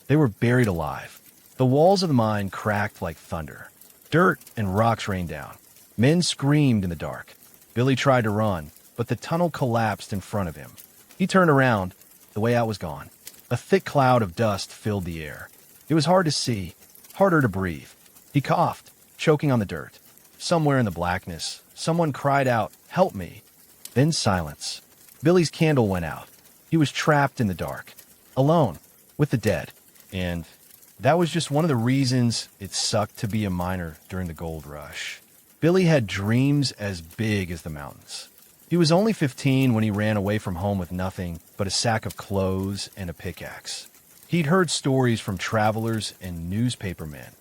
They were buried alive. The walls of the mine cracked like thunder. Dirt and rocks rained down. Men screamed in the dark. Billy tried to run, but the tunnel collapsed in front of him. He turned around. The way out was gone. A thick cloud of dust filled the air. It was hard to see, harder to breathe. He coughed, choking on the dirt. Somewhere in the blackness, someone cried out, "Help me!" Then silence. Billy's candle went out. He was trapped in the dark, alone, with the dead. And that was just one of the reasons it sucked to be a miner during the gold rush. Billy had dreams as big as the mountains. He was only 15 when he ran away from home with nothing but a sack of clothes and a pickaxe. He'd heard stories from travelers and newspapermen,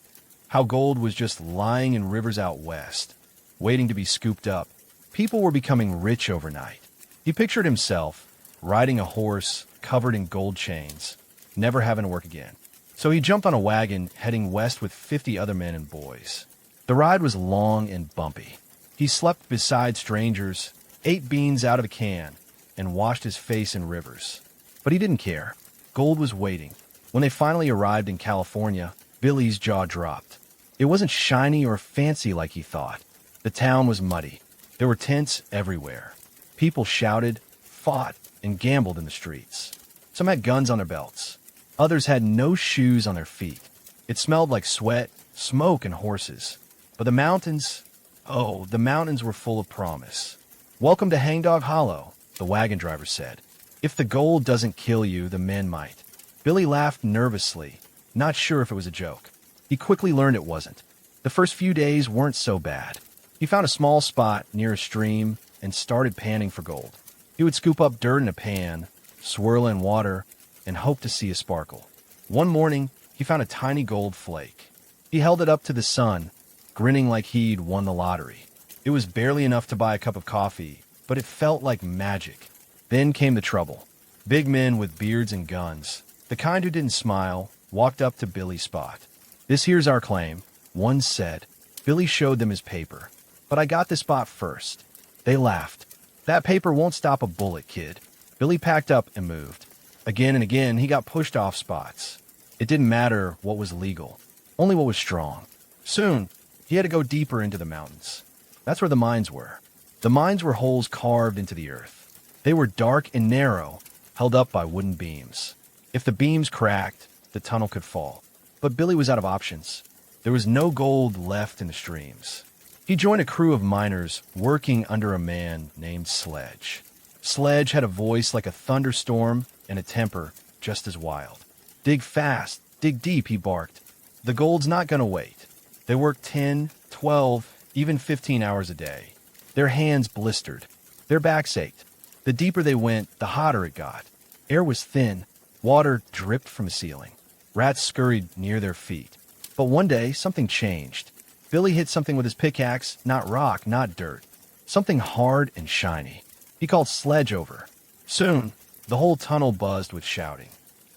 how gold was just lying in rivers out west, waiting to be scooped up. People were becoming rich overnight. He pictured himself riding a horse covered in gold chains, never having to work again. So he jumped on a wagon heading west with 50 other men and boys. The ride was long and bumpy. He slept beside strangers, ate beans out of a can, and washed his face in rivers. But he didn't care. Gold was waiting. When they finally arrived in California, Billy's jaw dropped. It wasn't shiny or fancy like he thought. The town was muddy. There were tents everywhere. People shouted, fought, and gambled in the streets. Some had guns on their belts. Others had no shoes on their feet. It smelled like sweat, smoke, and horses. But the mountains, the mountains were full of promise. "Welcome to Hangdog Hollow," the wagon driver said. "If the gold doesn't kill you, the men might." Billy laughed nervously, not sure if it was a joke. He quickly learned it wasn't. The first few days weren't so bad. He found a small spot near a stream and started panning for gold. He would scoop up dirt in a pan, swirl in water, and hope to see a sparkle. One morning, he found a tiny gold flake. He held it up to the sun, grinning like he'd won the lottery. It was barely enough to buy a cup of coffee, but it felt like magic. Then came the trouble. Big men with beards and guns, the kind who didn't smile, walked up to Billy's spot. "This here's our claim," one said. Billy showed them his paper. "But I got the spot first." They laughed. "That paper won't stop a bullet, kid." Billy packed up and moved. Again and again, he got pushed off spots. It didn't matter what was legal, only what was strong. Soon, he had to go deeper into the mountains. That's where the mines were. The mines were holes carved into the earth. They were dark and narrow, held up by wooden beams. If the beams cracked, the tunnel could fall. But Billy was out of options. There was no gold left in the streams. He joined a crew of miners working under a man named Sledge. Sledge had a voice like a thunderstorm and a temper just as wild. "Dig fast, dig deep," he barked. "The gold's not going to wait." They worked 10, 12, even 15 hours a day. Their hands blistered. Their backs ached. The deeper they went, the hotter it got. Air was thin. Water dripped from the ceiling. Rats scurried near their feet. But one day, something changed. Billy hit something with his pickaxe, not rock, not dirt. Something hard and shiny. He called Sledge over. Soon, the whole tunnel buzzed with shouting.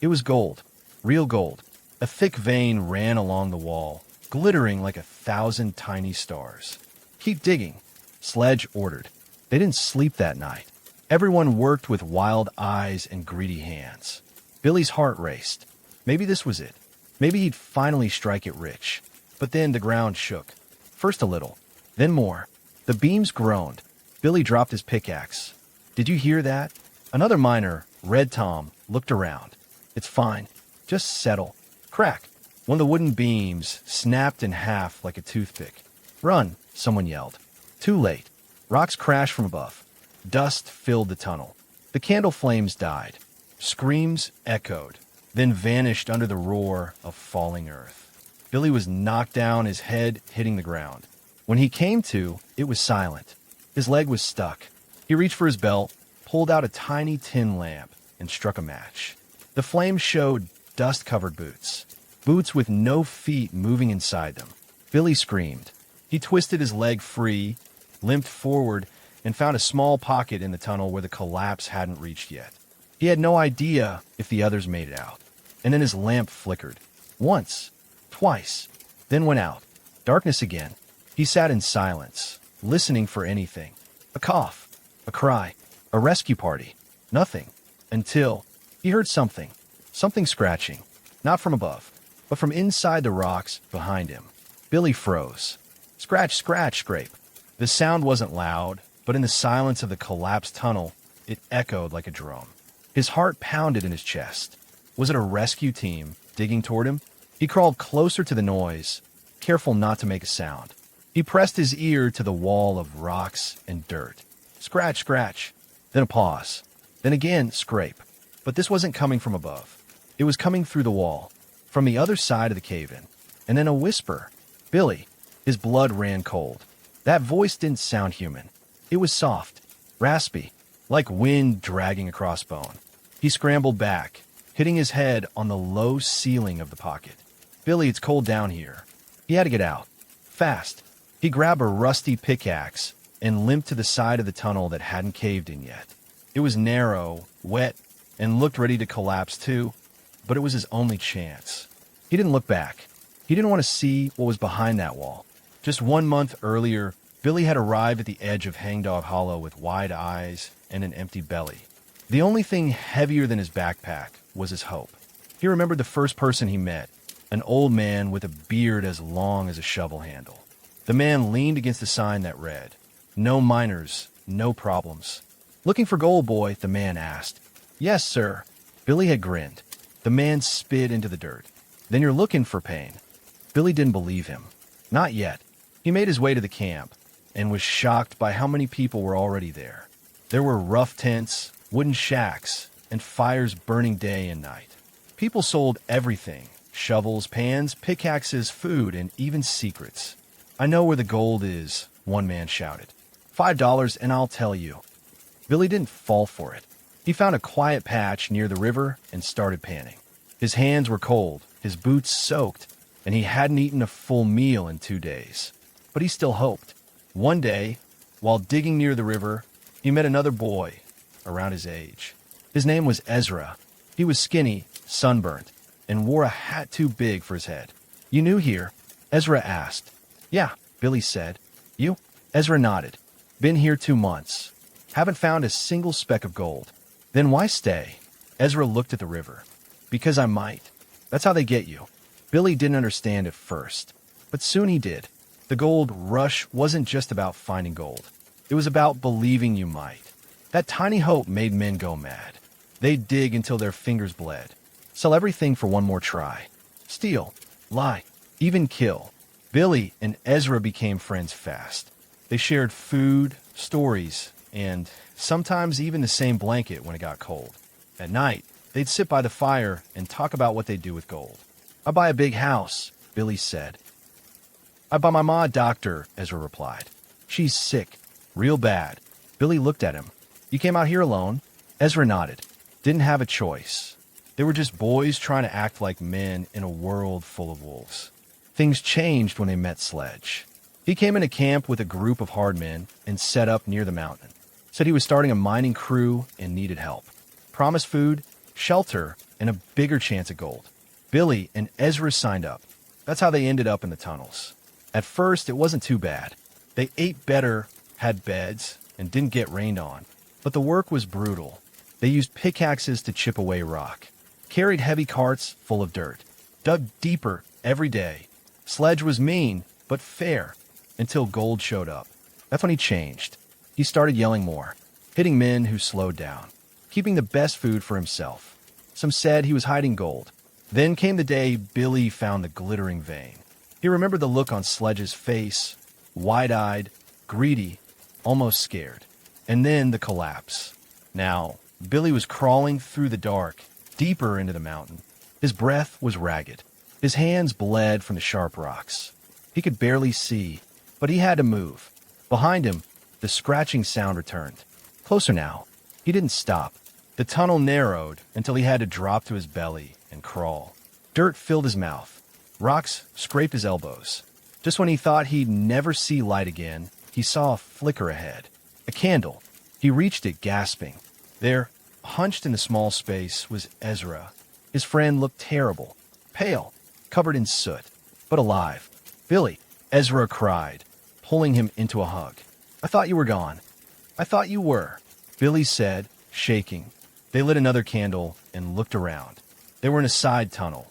It was gold. Real gold. A thick vein ran along the wall, glittering like 1,000 tiny stars. "Keep digging," Sledge ordered. They didn't sleep that night. Everyone worked with wild eyes and greedy hands. Billy's heart raced. Maybe this was it. Maybe he'd finally strike it rich. But then the ground shook. First a little, then more. The beams groaned. Billy dropped his pickaxe. "Did you hear that?" Another miner, Red Tom, looked around. "It's fine. Just settle." Crack! One of the wooden beams snapped in half like a toothpick. "Run!" someone yelled. Too late. Rocks crashed from above. Dust filled the tunnel. The candle flames died. Screams echoed, then vanished under the roar of falling earth. Billy was knocked down, his head hitting the ground. When he came to, it was silent. His leg was stuck. He reached for his belt, pulled out a tiny tin lamp, and struck a match. The flames showed dust-covered boots. Boots with no feet moving inside them. Billy screamed. He twisted his leg free, limped forward, and found a small pocket in the tunnel where the collapse hadn't reached yet. He had no idea if the others made it out. And then his lamp flickered. Once. Twice. Then went out. Darkness again. He sat in silence, listening for anything. A cough. A cry. A rescue party. Nothing. Until he heard something. Something scratching. Not from above, but from inside the rocks behind him. Billy froze. Scratch, scratch, scrape. The sound wasn't loud, but in the silence of the collapsed tunnel, it echoed like a drum. His heart pounded in his chest. Was it a rescue team digging toward him? He crawled closer to the noise, careful not to make a sound. He pressed his ear to the wall of rocks and dirt. Scratch, scratch. Then a pause. Then again, scrape. But this wasn't coming from above. It was coming through the wall, from the other side of the cave-in. And then a whisper. Billy. His blood ran cold. That voice didn't sound human. It was soft, raspy, like wind dragging across bone. He scrambled back, hitting his head on the low ceiling of the pocket. Billy, it's cold down here. He had to get out. Fast. He grabbed a rusty pickaxe and limped to the side of the tunnel that hadn't caved in yet. It was narrow, wet, and looked ready to collapse too, but it was his only chance. He didn't look back. He didn't want to see what was behind that wall. Just 1 month earlier, Billy had arrived at the edge of Hangdog Hollow with wide eyes and an empty belly. The only thing heavier than his backpack was his hope. He remembered the first person he met, an old man with a beard as long as a shovel handle. The man leaned against a sign that read, "No miners, no problems." "Looking for gold, boy?" the man asked. "Yes, sir." Billy had grinned. The man spit into the dirt. "Then you're looking for pain." Billy didn't believe him. Not yet. He made his way to the camp and was shocked by how many people were already there. There were rough tents, wooden shacks, and fires burning day and night. People sold everything: shovels, pans, pickaxes, food, and even secrets. "I know where the gold is," one man shouted. $5 and I'll tell you." Billy didn't fall for it. He found a quiet patch near the river and started panning. His hands were cold, his boots soaked, and he hadn't eaten a full meal in 2 days. But he still hoped. One day, while digging near the river, he met another boy around his age. His name was Ezra. He was skinny, sunburnt, and wore a hat too big for his head. "You new here?" Ezra asked. "Yeah," Billy said. "You?" Ezra nodded. "Been here 2 months. Haven't found a single speck of gold." "Then why stay?" Ezra looked at the river. "Because I might. That's how they get you." Billy didn't understand at first, but soon he did. The gold rush wasn't just about finding gold. It was about believing you might. That tiny hope made men go mad. They'd dig until their fingers bled. Sell everything for one more try. Steal, lie, even kill. Billy and Ezra became friends fast. They shared food, stories, and sometimes even the same blanket when it got cold. At night, they'd sit by the fire and talk about what they'd do with gold. "I buy a big house," Billy said. "I buy my ma a doctor," Ezra replied. "She's sick. Real bad." Billy looked at him. "You came out here alone?" Ezra nodded. Didn't have a choice. They were just boys trying to act like men in a world full of wolves. Things changed when they met Sledge. He came into camp with a group of hard men and set up near the mountain. Said he was starting a mining crew and needed help. Promised food, shelter, and a bigger chance at gold. Billy and Ezra signed up. That's how they ended up in the tunnels. At first, it wasn't too bad. They ate better, had beds, and didn't get rained on. But the work was brutal. They used pickaxes to chip away rock, carried heavy carts full of dirt, dug deeper every day. Sledge was mean, but fair, until gold showed up. That's when he changed. He started yelling more, hitting men who slowed down, keeping the best food for himself. Some said he was hiding gold. Then came the day Billy found the glittering vein. He remembered the look on Sledge's face, wide-eyed, greedy, almost scared. And then the collapse. Now, Billy was crawling through the dark, deeper into the mountain. His breath was ragged. His hands bled from the sharp rocks. He could barely see, but he had to move. Behind him, the scratching sound returned. Closer now. He didn't stop. The tunnel narrowed until he had to drop to his belly and crawl. Dirt filled his mouth. Rocks scraped his elbows. Just when he thought he'd never see light again, he saw a flicker ahead. A candle. He reached it, gasping. There, hunched in a small space, was Ezra. His friend looked terrible, pale, covered in soot, but alive. "Billy," Ezra cried, pulling him into a hug. "I thought you were gone." "I thought you were," Billy said, shaking. They lit another candle and looked around. They were in a side tunnel,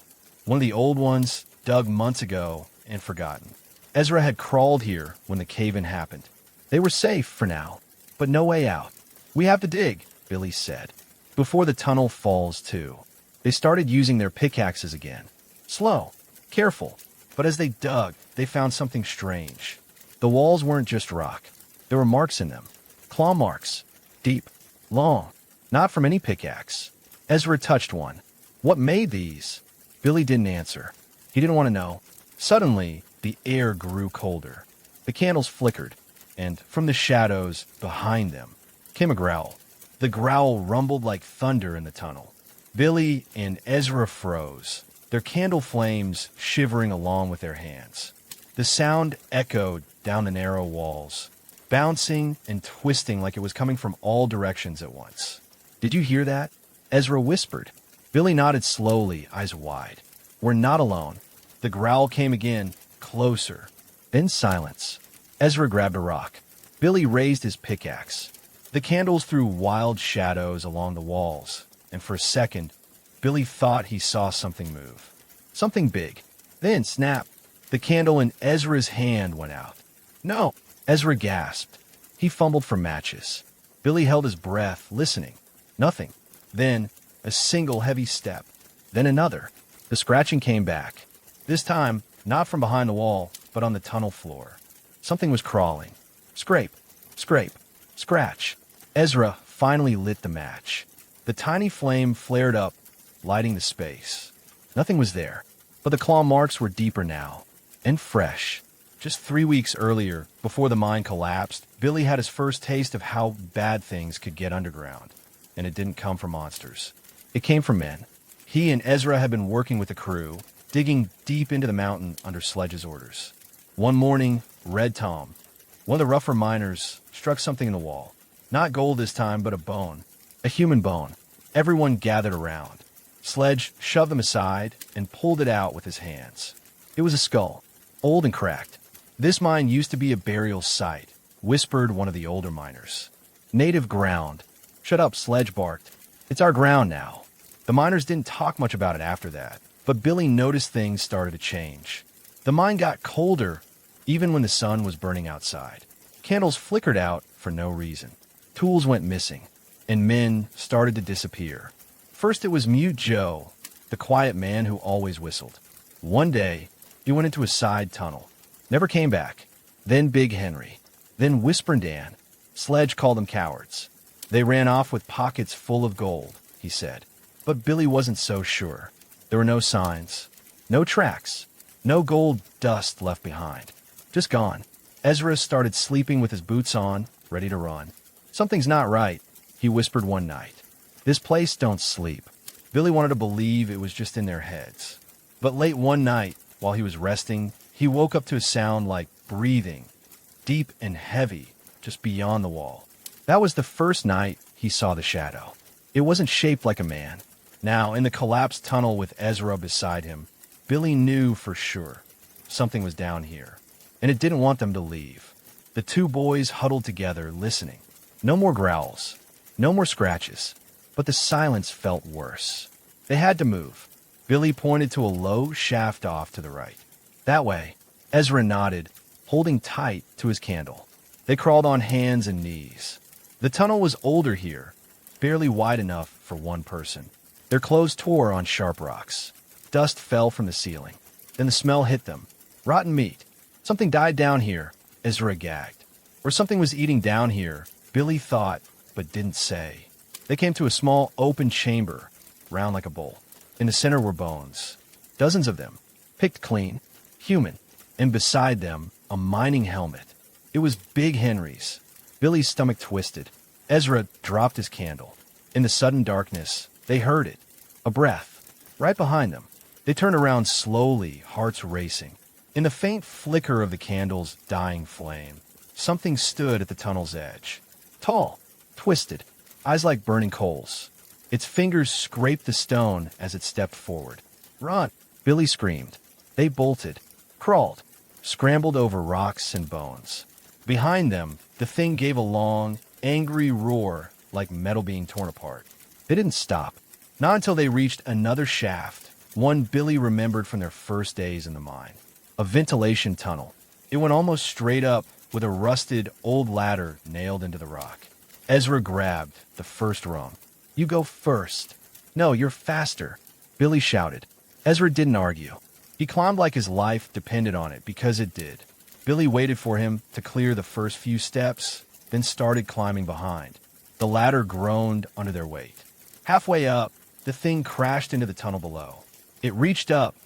One of the old ones, dug months ago and forgotten. Ezra had crawled here when the cave-in happened. They were safe for now, but no way out. We have to dig, Billy said. Before the tunnel falls, too. They started using their pickaxes again. Slow, careful, but as they dug, they found something strange. The walls weren't just rock. There were marks in them. Claw marks. Deep. Long. Not from any pickaxe. Ezra touched one. What made these? Billy didn't answer. He didn't want to know. Suddenly, the air grew colder. The candles flickered, and from the shadows behind them came a growl. The growl rumbled like thunder in the tunnel. Billy and Ezra froze, their candle flames shivering along with their hands. The sound echoed down the narrow walls, bouncing and twisting like it was coming from all directions at once. Did you hear that? Ezra whispered. Billy nodded slowly, eyes wide. We're not alone. The growl came again, closer. Then silence. Ezra grabbed a rock. Billy raised his pickaxe. The candles threw wild shadows along the walls, and for a second, Billy thought he saw something move. Something big. Then, snap, the candle in Ezra's hand went out. No! Ezra gasped. He fumbled for matches. Billy held his breath, listening. Nothing. Then, a single heavy step. Then another. The scratching came back. This time, not from behind the wall, but on the tunnel floor. Something was crawling. Scrape, scrape, scratch. Ezra finally lit the match. The tiny flame flared up, lighting the space. Nothing was there, but the claw marks were deeper now, and fresh. Just 3 weeks earlier, before the mine collapsed, Billy had his first taste of how bad things could get underground. And it didn't come from monsters. It came from men. He and Ezra had been working with the crew, digging deep into the mountain under Sledge's orders. One morning, Red Tom, one of the rougher miners, struck something in the wall. Not gold this time, but a bone. A human bone. Everyone gathered around. Sledge shoved them aside and pulled it out with his hands. It was a skull, old and cracked. This mine used to be a burial site, whispered one of the older miners. Native ground. Shut up, Sledge barked. It's our ground now. The miners didn't talk much about it after that, but Billy noticed things started to change. The mine got colder, even when the sun was burning outside. Candles flickered out for no reason. Tools went missing, and men started to disappear. First it was Mute Joe, the quiet man who always whistled. One day, he went into a side tunnel. Never came back. Then Big Henry. Then Whispering Dan. Sledge called them cowards. They ran off with pockets full of gold, he said. But Billy wasn't so sure. There were no signs, no tracks, no gold dust left behind. Just gone. Ezra started sleeping with his boots on, ready to run. Something's not right, he whispered one night. This place don't sleep. Billy wanted to believe it was just in their heads. But late one night, while he was resting, he woke up to a sound like breathing, deep and heavy, just beyond the wall. That was the first night he saw the shadow. It wasn't shaped like a man. Now, in the collapsed tunnel with Ezra beside him, Billy knew for sure something was down here, and it didn't want them to leave. The two boys huddled together, listening. No more growls, no more scratches, but the silence felt worse. They had to move. Billy pointed to a low shaft off to the right. That way. Ezra nodded, holding tight to his candle. They crawled on hands and knees. The tunnel was older here, barely wide enough for one person. Their clothes tore on sharp rocks. Dust fell from the ceiling. Then the smell hit them. Rotten meat. Something died down here, Ezra gagged. Or something was eating down here, Billy thought, but didn't say. They came to a small open chamber, round like a bowl. In the center were bones. Dozens of them, picked clean, human. And beside them, a mining helmet. It was Big Henry's. Billy's stomach twisted. Ezra dropped his candle. In the sudden darkness, they heard it. A breath. Right behind them. They turned around slowly, hearts racing. In the faint flicker of the candle's dying flame, something stood at the tunnel's edge. Tall, twisted, eyes like burning coals. Its fingers scraped the stone as it stepped forward. Run! Billy screamed. They bolted, crawled, scrambled over rocks and bones. Behind them, the thing gave a long, angry roar like metal being torn apart. They didn't stop. Not until they reached another shaft, One Billy remembered from their first days in the mine. A ventilation tunnel. It went almost straight up with a rusted old ladder nailed into the rock. Ezra grabbed the first rung. "You go first." "No, you're faster," Billy shouted. Ezra didn't argue. He climbed like his life depended on it because it did. Billy waited for him to clear the first few steps, then started climbing behind. The ladder groaned under their weight. Halfway up, the thing crashed into the tunnel below. It reached up,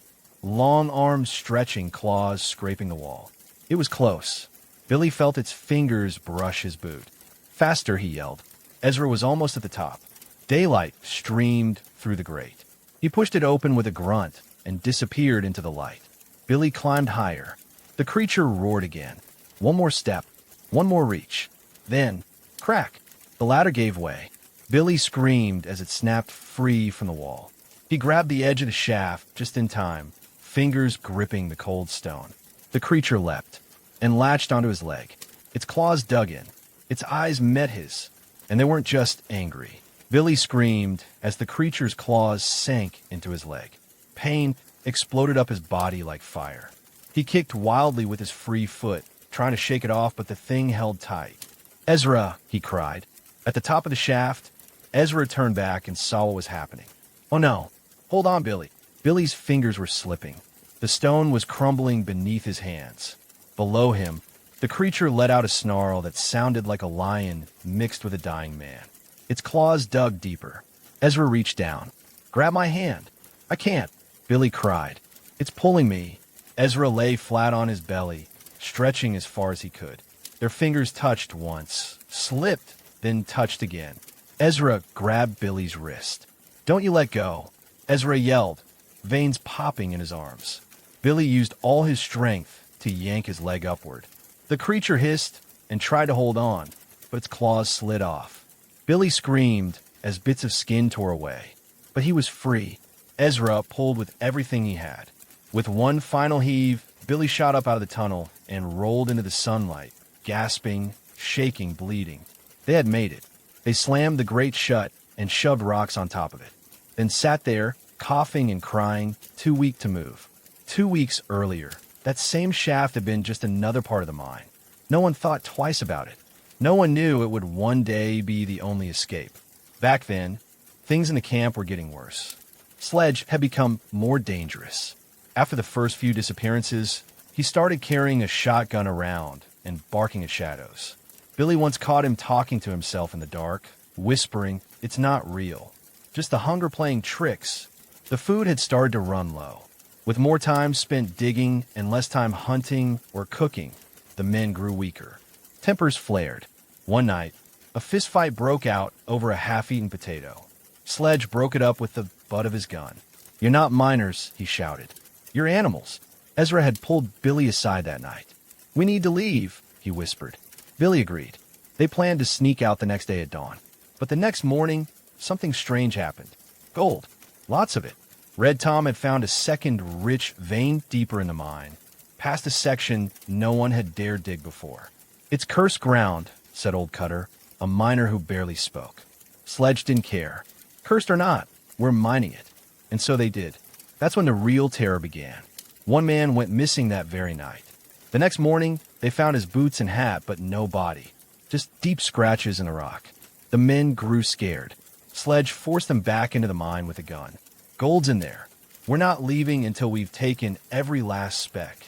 long arms stretching, claws scraping the wall. It was close. Billy felt its fingers brush his boot. "Faster," he yelled. Ezra was almost at the top. Daylight streamed through the grate. He pushed it open with a grunt and disappeared into the light. Billy climbed higher. The creature roared again. One more step, one more reach. Then, crack! The ladder gave way. Billy screamed as it snapped free from the wall. He grabbed the edge of the shaft just in time, fingers gripping the cold stone. The creature leapt and latched onto his leg. Its claws dug in. Its eyes met his, and they weren't just angry. Billy screamed as the creature's claws sank into his leg. Pain exploded up his body like fire. He kicked wildly with his free foot, trying to shake it off, but the thing held tight. "Ezra!" he cried. At the top of the shaft, Ezra turned back and saw what was happening. "Oh no! Hold on, Billy!" Billy's fingers were slipping. The stone was crumbling beneath his hands. Below him, the creature let out a snarl that sounded like a lion mixed with a dying man. Its claws dug deeper. Ezra reached down. "Grab my hand." "I can't," Billy cried. "It's pulling me." Ezra lay flat on his belly, stretching as far as he could. Their fingers touched once, slipped, then touched again. Ezra grabbed Billy's wrist. "Don't you let go," Ezra yelled, veins popping in his arms. Billy used all his strength to yank his leg upward. The creature hissed and tried to hold on, but its claws slid off. Billy screamed as bits of skin tore away. But he was free. Ezra pulled with everything he had. With one final heave, Billy shot up out of the tunnel and rolled into the sunlight, gasping, shaking, bleeding. They had made it. They slammed the grate shut and shoved rocks on top of it, then sat there, coughing and crying, too weak to move. 2 weeks earlier, that same shaft had been just another part of the mine. No one thought twice about it. No one knew it would one day be the only escape. Back then, things in the camp were getting worse. Sledge had become more dangerous. After the first few disappearances, he started carrying a shotgun around and barking at shadows. Billy once caught him talking to himself in the dark, whispering, "It's not real. Just the hunger playing tricks." The food had started to run low. With more time spent digging and less time hunting or cooking, the men grew weaker. Tempers flared. One night, a fistfight broke out over a half-eaten potato. Sledge broke it up with the butt of his gun. "You're not miners," he shouted. "You're animals." Ezra had pulled Billy aside that night. "We need to leave," he whispered. Billy agreed. They planned to sneak out the next day at dawn. But the next morning, something strange happened. Gold. Lots of it. Red Tom had found a second rich vein deeper in the mine, past a section no one had dared dig before. "It's cursed ground," said Old Cutter, a miner who barely spoke. Sledge didn't care. Cursed or not, we're mining it. And so they did. That's when the real terror began. One man went missing that very night. The next morning, they found his boots and hat, but no body. Just deep scratches in the rock. The men grew scared. Sledge forced them back into the mine with a gun. "Gold's in there. We're not leaving until we've taken every last speck."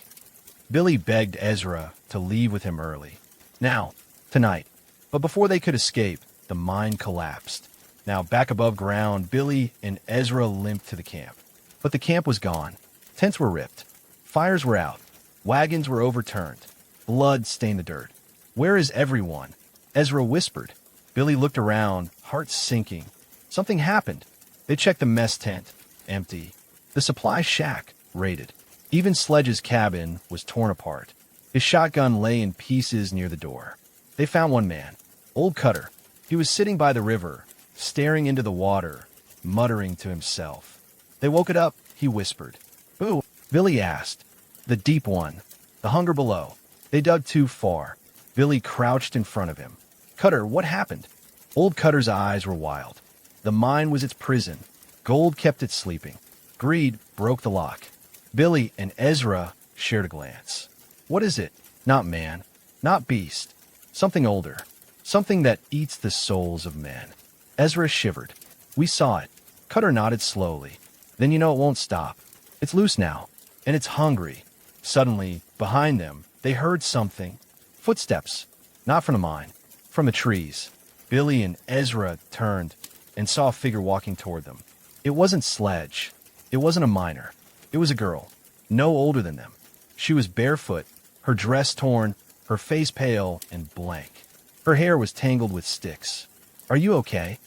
Billy begged Ezra to leave with him early. Now, tonight. But before they could escape, the mine collapsed. Now, back above ground, Billy and Ezra limped to the camp. But the camp was gone. Tents were ripped. Fires were out. Wagons were overturned. Blood stained the dirt. "Where is everyone?" Ezra whispered. Billy looked around, heart sinking. Something happened. They checked the mess tent. Empty. The supply shack, raided. Even Sledge's cabin was torn apart. His shotgun lay in pieces near the door. They found one man, Old Cutter. He was sitting by the river, staring into the water, muttering to himself. "They woke it up," he whispered. "Who?" Billy asked. "The deep one. The hunger below. They dug too far." Billy crouched in front of him. "Cutter, what happened?" Old Cutter's eyes were wild. The mine was its prison. Gold kept it sleeping. Greed broke the lock. Billy and Ezra shared a glance. What is it? Not man, not beast. Something older. Something that eats the souls of men. Ezra shivered. We saw it. Cutter nodded slowly. Then you know it won't stop. It's loose now, and it's hungry. Suddenly, behind them, they heard something. Footsteps. Not from the mine. From the trees. Billy and Ezra turned and saw a figure walking toward them. It wasn't Sledge. It wasn't a miner. It was a girl, no older than them. She was barefoot, her dress torn, her face pale and blank. Her hair was tangled with sticks. Are you okay?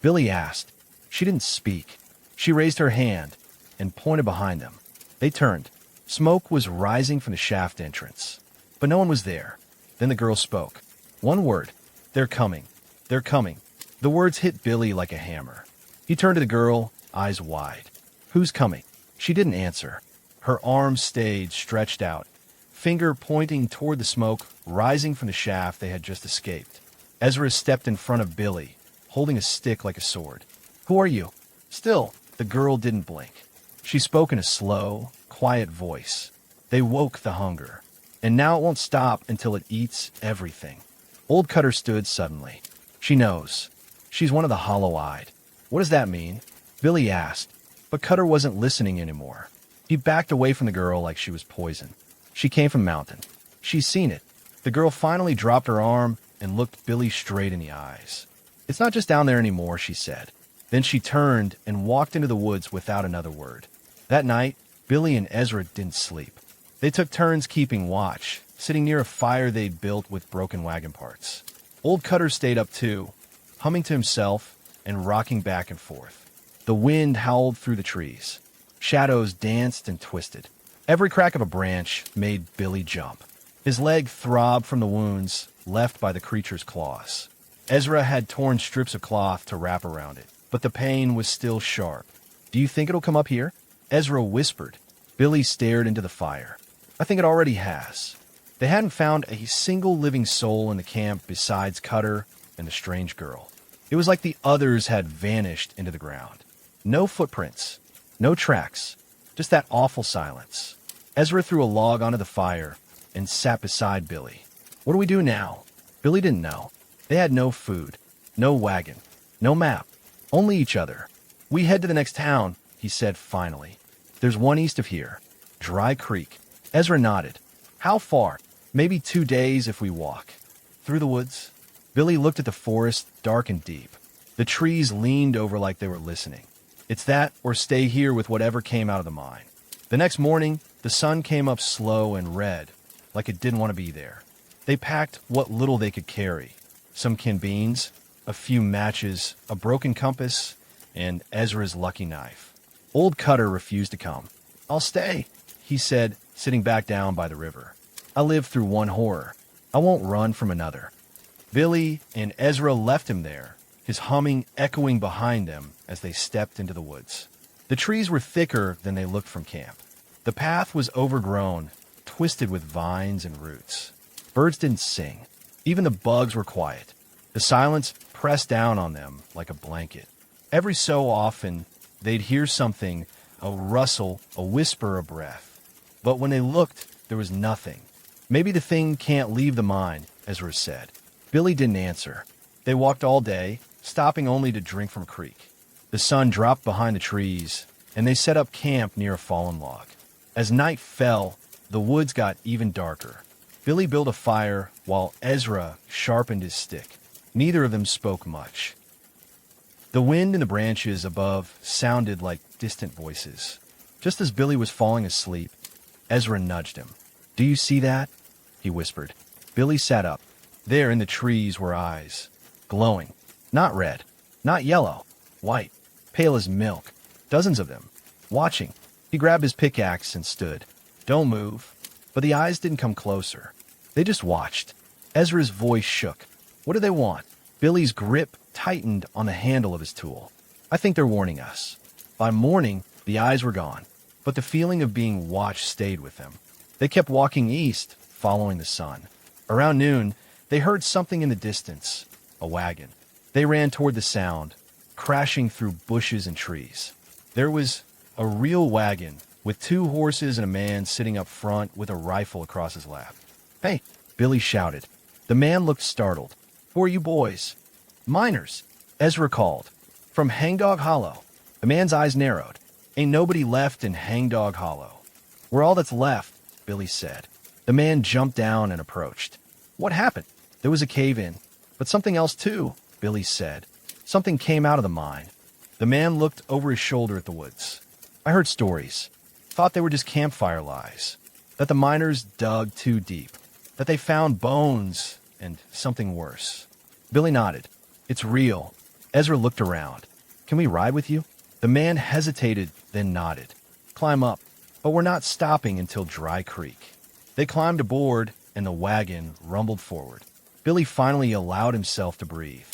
Billy asked. She didn't speak. She raised her hand and pointed behind them. They turned. Smoke was rising from the shaft entrance. But no one was there. Then the girl spoke. One word. They're coming. They're coming. The words hit Billy like a hammer. He turned to the girl, eyes wide. Who's coming? She didn't answer. Her arms stayed stretched out, finger pointing toward the smoke rising from the shaft they had just escaped. Ezra stepped in front of Billy, holding a stick like a sword. Who are you? Still, the girl didn't blink. She spoke in a slow, quiet voice. They woke the hunger, and now it won't stop until it eats everything. Old Cutter stood suddenly. She knows. She's one of the hollow-eyed. What does that mean? Billy asked, but Cutter wasn't listening anymore. He backed away from the girl like she was poison. She came from Mountain. She's seen it. The girl finally dropped her arm and looked Billy straight in the eyes. It's not just down there anymore, she said. Then she turned and walked into the woods without another word. That night, Billy and Ezra didn't sleep. They took turns keeping watch, sitting near a fire they'd built with broken wagon parts. Old Cutter stayed up too, humming to himself and rocking back and forth. The wind howled through the trees. Shadows danced and twisted. Every crack of a branch made Billy jump. His leg throbbed from the wounds left by the creature's claws. Ezra had torn strips of cloth to wrap around it, but the pain was still sharp. Do you think it'll come up here? Ezra whispered. Billy stared into the fire. I think it already has. They hadn't found a single living soul in the camp besides Cutter and the strange girl. It was like the others had vanished into the ground. No footprints, no tracks, just that awful silence. Ezra threw a log onto the fire and sat beside Billy. What do we do now? Billy didn't know. They had no food, no wagon, no map, only each other. We head to the next town, he said finally. There's one east of here, Dry Creek. Ezra nodded. How far? Maybe 2 days if we walk. Through the woods? Billy looked at the forest, dark and deep. The trees leaned over like they were listening. It's that or stay here with whatever came out of the mine. The next morning, the sun came up slow and red, like it didn't want to be there. They packed what little they could carry. Some canned beans, a few matches, a broken compass, and Ezra's lucky knife. Old Cutter refused to come. I'll stay, he said, sitting back down by the river. I lived through one horror. I won't run from another. Billy and Ezra left him there, his humming echoing behind them as they stepped into the woods. The trees were thicker than they looked from camp. The path was overgrown, twisted with vines and roots. Birds didn't sing. Even the bugs were quiet. The silence pressed down on them like a blanket. Every so often, they'd hear something, a rustle, a whisper, a breath. But when they looked, there was nothing. Maybe the thing can't leave the mine, Ezra said. Billy didn't answer. They walked all day, stopping only to drink from a creek. The sun dropped behind the trees, and they set up camp near a fallen log. As night fell, the woods got even darker. Billy built a fire while Ezra sharpened his stick. Neither of them spoke much. The wind in the branches above sounded like distant voices. Just as Billy was falling asleep, Ezra nudged him. Do you see that? He whispered. Billy sat up. There in the trees were eyes, glowing. Not red, not yellow, white, pale as milk. Dozens of them, watching. He grabbed his pickaxe and stood. Don't move. But the eyes didn't come closer. They just watched. Ezra's voice shook. What do they want? Billy's grip tightened on the handle of his tool. I think they're warning us. By morning, the eyes were gone, but the feeling of being watched stayed with them. They kept walking east, following the sun. Around noon, they heard something in the distance, a wagon. They ran toward the sound, crashing through bushes and trees. There was A real wagon, with 2 horses and a man sitting up front with a rifle across his lap. "Hey," Billy shouted. The man looked startled. "Who are you boys?" "Miners," Ezra called. "From Hangdog Hollow." The man's eyes narrowed. "Ain't nobody left in Hangdog Hollow." "We're all that's left," Billy said. The man jumped down and approached. "What happened?" "There was a cave-in. But something else too," Billy said. "Something came out of the mine." The man looked over his shoulder at the woods. "I heard stories. Thought they were just campfire lies. That the miners dug too deep. That they found bones and something worse." Billy nodded. "It's real." Ezra looked around. "Can we ride with you?" The man hesitated, then nodded. "Climb up. But we're not stopping until Dry Creek." They climbed aboard, and the wagon rumbled forward. Billy finally allowed himself to breathe.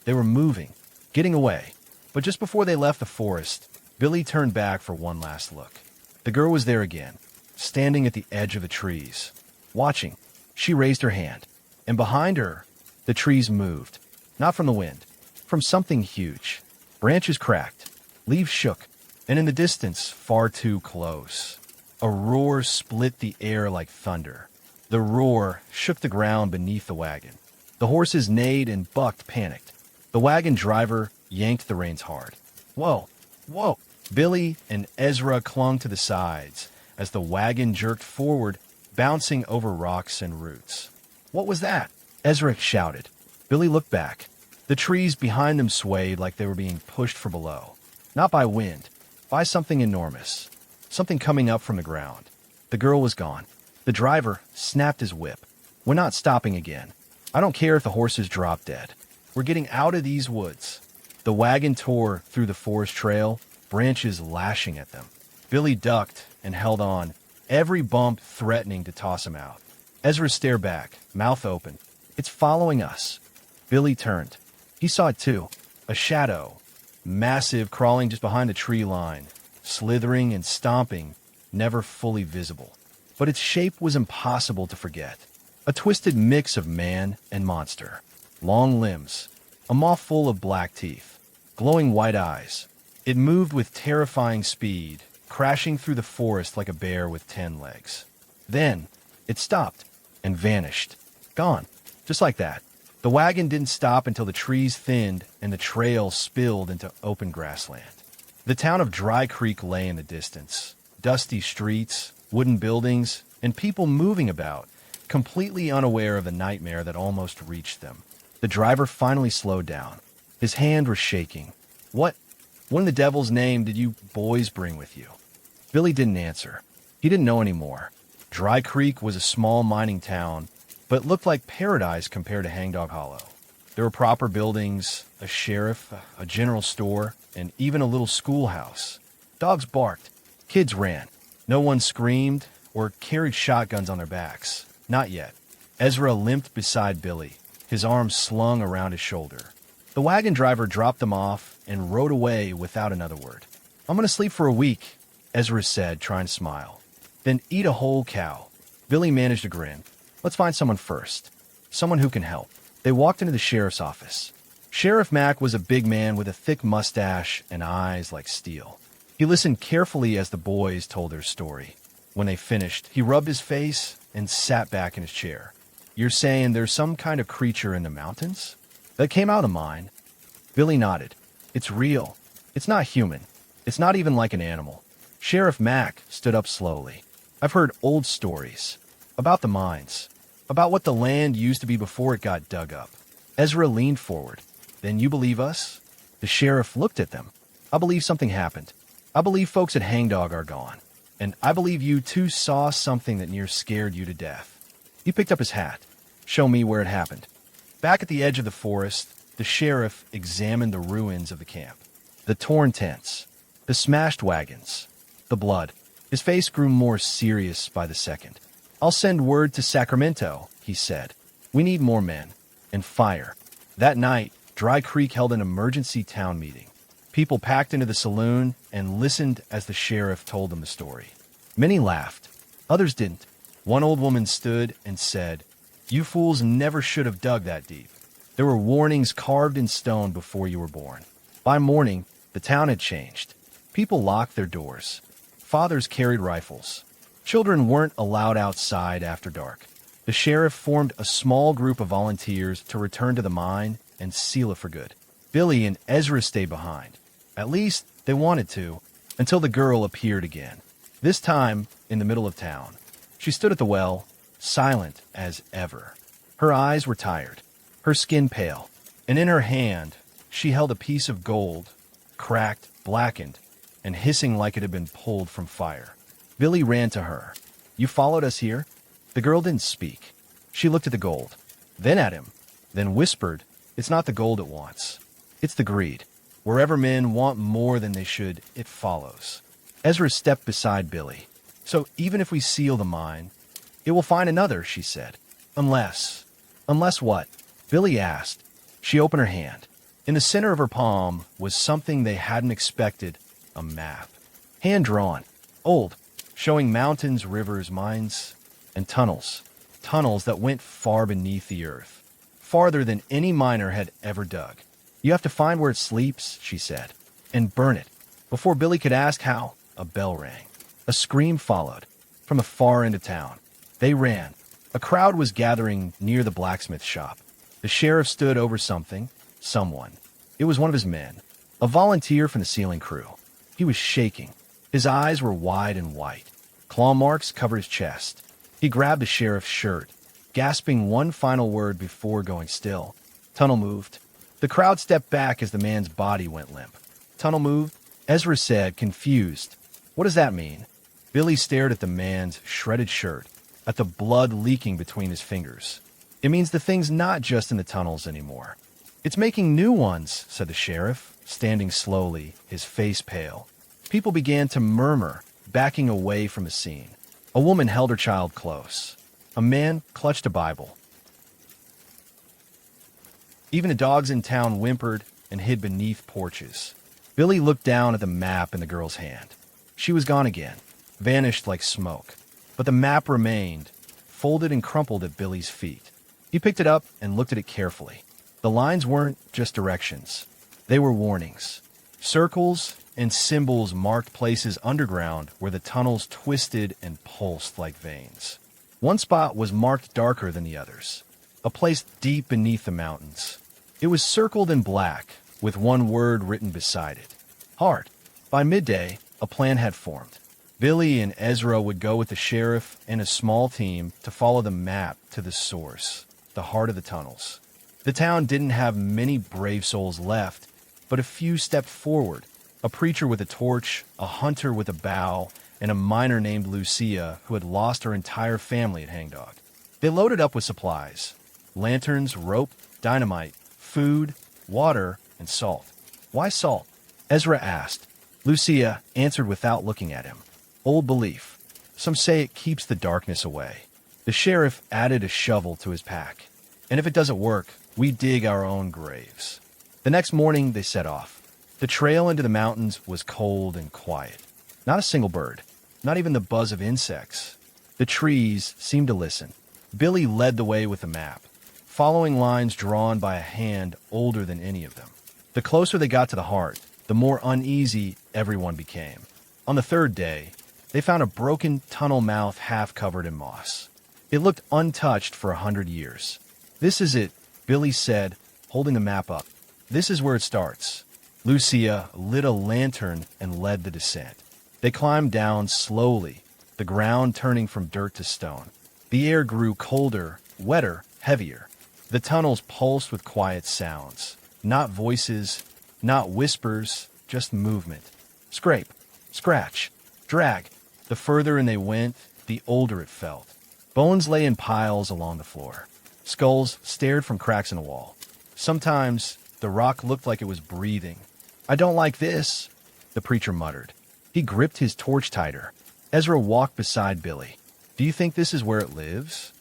They were moving, getting away. But just before they left the forest, Billy turned back for one last look. The girl was there again, standing at the edge of the trees, watching. She raised her hand, and behind her, the trees moved. Not from the wind, from something huge. Branches cracked, leaves shook, and in the distance, far too close, a roar split the air like thunder. The roar shook the ground beneath the wagon. The horses neighed and bucked, panicked. The wagon driver yanked the reins hard. "Whoa, whoa!" Billy and Ezra clung to the sides as the wagon jerked forward, bouncing over rocks and roots. "What was that?" Ezra shouted. Billy looked back. The trees behind them swayed like they were being pushed from below. Not by wind, by something enormous. Something coming up from the ground. The girl was gone. The driver snapped his whip. "We're not stopping again. I don't care if the horses drop dead. We're getting out of these woods." The wagon tore through the forest trail, branches lashing at them. Billy ducked and held on, every bump threatening to toss him out. Ezra stared back, mouth open. "It's following us." Billy turned. He saw it too. A shadow, massive, crawling just behind the tree line, slithering and stomping, never fully visible. But its shape was impossible to forget. A twisted mix of man and monster. Long limbs, a maw full of black teeth, glowing white eyes. It moved with terrifying speed, crashing through the forest like a bear with 10 legs. Then, it stopped and vanished. Gone. Just like that. The wagon didn't stop until the trees thinned and the trail spilled into open grassland. The town of Dry Creek lay in the distance. Dusty streets, wooden buildings, and people moving about, completely unaware of the nightmare that almost reached them. The driver finally slowed down. His hand was shaking. What in the devil's name did you boys bring with you?" Billy didn't answer. He didn't know anymore. Dry Creek was a small mining town, but looked like paradise compared to Hangdog Hollow. There were proper buildings, a sheriff, a general store, and even a little schoolhouse. Dogs barked. Kids ran. No one screamed or carried shotguns on their backs. Not yet. Ezra limped beside Billy, his arms slung around his shoulder. The wagon driver dropped them off and rode away without another word. "I'm going to sleep for a week," Ezra said, trying to smile. "Then eat a whole cow." Billy managed a grin. "Let's find someone first. Someone who can help." They walked into the sheriff's office. Sheriff Mack was a big man with a thick mustache and eyes like steel. He listened carefully as the boys told their story. When they finished, he rubbed his face and sat back in his chair. "You're saying there's some kind of creature in the mountains that came out of the mine?" Billy nodded. "It's real. It's not human. It's not even like an animal." Sheriff Mack stood up slowly. "I've heard old stories about the mines, about what the land used to be before it got dug up." Ezra leaned forward. "Then you believe us?" The sheriff looked at them. "I believe something happened. I believe folks at Hangdog are gone. And I believe you two saw something that near scared you to death." He picked up his hat. "Show me where it happened." Back at the edge of the forest, the sheriff examined the ruins of the camp. The torn tents, the smashed wagons, the blood. His face grew more serious by the second. "I'll send word to Sacramento," he said. "We need more men. And fire." That night, Dry Creek held an emergency town meeting. People packed into the saloon and listened as the sheriff told them the story. Many laughed. Others didn't. One old woman stood and said, "You fools never should have dug that deep. There were warnings carved in stone before you were born." By morning, the town had changed. People locked their doors. Fathers carried rifles. Children weren't allowed outside after dark. The sheriff formed a small group of volunteers to return to the mine and seal it for good. Billy and Ezra stayed behind. At least they wanted to, until the girl appeared again. This time, in the middle of town. She stood at the well, silent as ever. Her eyes were tired, her skin pale, and in her hand, she held a piece of gold, cracked, blackened, and hissing like it had been pulled from fire. Billy ran to her. "You followed us here?" The girl didn't speak. She looked at the gold, then at him, then whispered, "It's not the gold it wants. It's the greed. Wherever men want more than they should, it follows." Ezra stepped beside Billy. "So even if we seal the mine, it will find another," she said. Unless what?" Billy asked. She opened her hand. In the center of her palm was something they hadn't expected, a map. Hand-drawn, old, showing mountains, rivers, mines, and tunnels. Tunnels that went far beneath the earth, farther than any miner had ever dug. "You have to find where it sleeps," she said, "and burn it." Before Billy could ask how, a bell rang. A scream followed, from the far end of town. They ran. A crowd was gathering near the blacksmith shop. The sheriff stood over someone. It was one of his men, a volunteer from the sealing crew. He was shaking. His eyes were wide and white. Claw marks covered his chest. He grabbed the sheriff's shirt, gasping one final word before going still. Tunnel moved. The crowd stepped back as the man's body went limp. "Tunnel moved?" Ezra said, confused. "What does that mean?" Billy stared at the man's shredded shirt, at the blood leaking between his fingers. "It means the thing's not just in the tunnels anymore. It's making new ones," said the sheriff, standing slowly, his face pale. People began to murmur, backing away from the scene. A woman held her child close. A man clutched a Bible. Even the dogs in town whimpered and hid beneath porches. Billy looked down at the map in the girl's hand. She was gone again, vanished like smoke. But the map remained, folded and crumpled at Billy's feet. He picked it up and looked at it carefully. The lines weren't just directions. They were warnings. Circles and symbols marked places underground where the tunnels twisted and pulsed like veins. One spot was marked darker than the others, a place deep beneath the mountains. It was circled in black, with one word written beside it. Heart. By midday, a plan had formed. Billy and Ezra would go with the sheriff and a small team to follow the map to the source, the heart of the tunnels. The town didn't have many brave souls left, but a few stepped forward. A preacher with a torch, a hunter with a bow, and a miner named Lucia who had lost her entire family at Hangdog. They loaded up with supplies: lanterns, rope, dynamite, food, water, and salt. "Why salt?" Ezra asked. Lucia answered without looking at him. "Old belief. Some say it keeps the darkness away." The sheriff added a shovel to his pack. "And if it doesn't work, we dig our own graves." The next morning, they set off. The trail into the mountains was cold and quiet. Not a single bird, not even the buzz of insects. The trees seemed to listen. Billy led the way with the map, following lines drawn by a hand older than any of them. The closer they got to the heart, the more uneasy everyone became. On the third day, they found a broken tunnel mouth half covered in moss. It looked untouched for 100 years. "This is it," Billy said, holding the map up. "This is where it starts." Lucia lit a lantern and led the descent. They climbed down slowly, the ground turning from dirt to stone. The air grew colder, wetter, heavier. The tunnels pulsed with quiet sounds. Not voices, not whispers, just movement. Scrape, scratch, drag. The further in they went, the older it felt. Bones lay in piles along the floor. Skulls stared from cracks in the wall. Sometimes the rock looked like it was breathing. "I don't like this," the preacher muttered. He gripped his torch tighter. Ezra walked beside Billy. "Do you think this is where it lives?"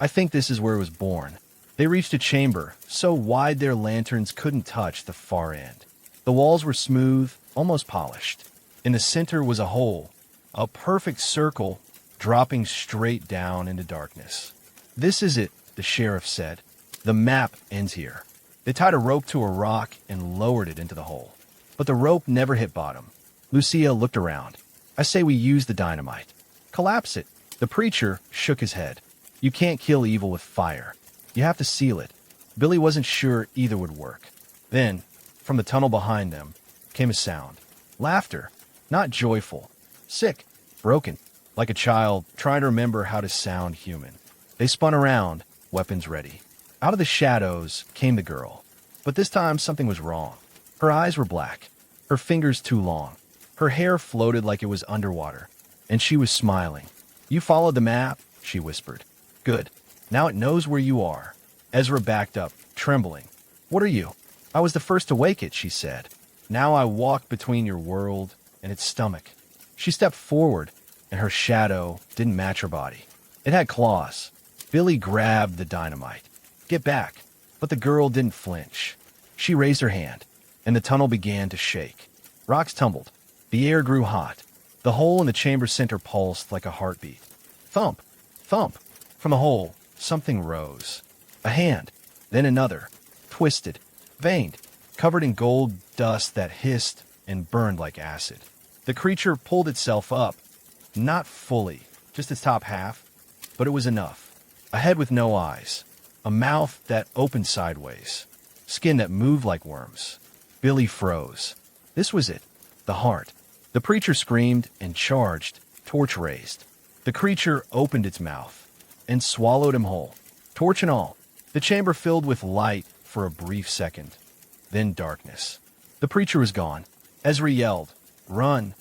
"I think this is where it was born." They reached a chamber, so wide their lanterns couldn't touch the far end. The walls were smooth, almost polished. In the center was a hole, a perfect circle dropping straight down into darkness. "This is it," the sheriff said. "The map ends here." They tied a rope to a rock and lowered it into the hole. But the rope never hit bottom. Lucia looked around. I say we use the dynamite. Collapse it. The preacher shook his head. You can't kill evil with fire. You have to seal it. Billy wasn't sure either would work. Then, from the tunnel behind them, came a sound. Laughter. Not joyful. Sick. Broken. Like a child trying to remember how to sound human. They spun around, weapons ready. Out of the shadows came the girl. But this time something was wrong. Her eyes were black. Her fingers too long. Her hair floated like it was underwater. And she was smiling. You followed the map, she whispered. Good. Now it knows where you are. Ezra backed up, trembling. What are you? I was the first to wake it, she said. Now I walk between your world and its stomach. She stepped forward, and her shadow didn't match her body. It had claws. Billy grabbed the dynamite. Get back. But the girl didn't flinch. She raised her hand, and the tunnel began to shake. Rocks tumbled. The air grew hot. The hole in the chamber center pulsed like a heartbeat. Thump! Thump! From the hole, something rose. A hand, then another, twisted, veined, covered in gold dust that hissed and burned like acid. The creature pulled itself up, not fully, just its top half, but it was enough. A head with no eyes, a mouth that opened sideways, skin that moved like worms. Billy froze. This was it, the heart. The preacher screamed and charged, torch raised. The creature opened its mouth and swallowed him whole, torch and all. The chamber filled with light for a brief second, then darkness. The preacher was gone. Ezra yelled, Run!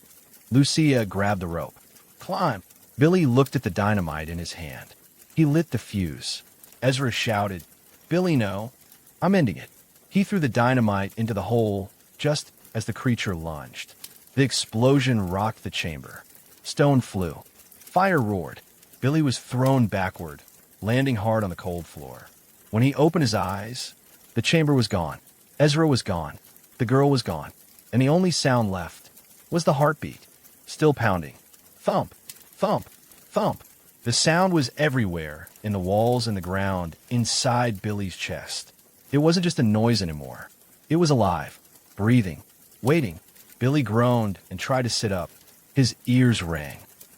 Lucia grabbed the rope. Climb! Billy looked at the dynamite in his hand. He lit the fuse. Ezra shouted, Billy, no. I'm ending it. He threw the dynamite into the hole just as the creature lunged. The explosion rocked the chamber. Stone flew. Fire roared. Billy was thrown backward, landing hard on the cold floor. When he opened his eyes, the chamber was gone. Ezra was gone. The girl was gone. And the only sound left was the heartbeat, still pounding. Thump, thump, thump. The sound was everywhere, in the walls and the ground, inside Billy's chest. It wasn't just a noise anymore. It was alive, breathing, waiting. Billy groaned and tried to sit up. His ears rang.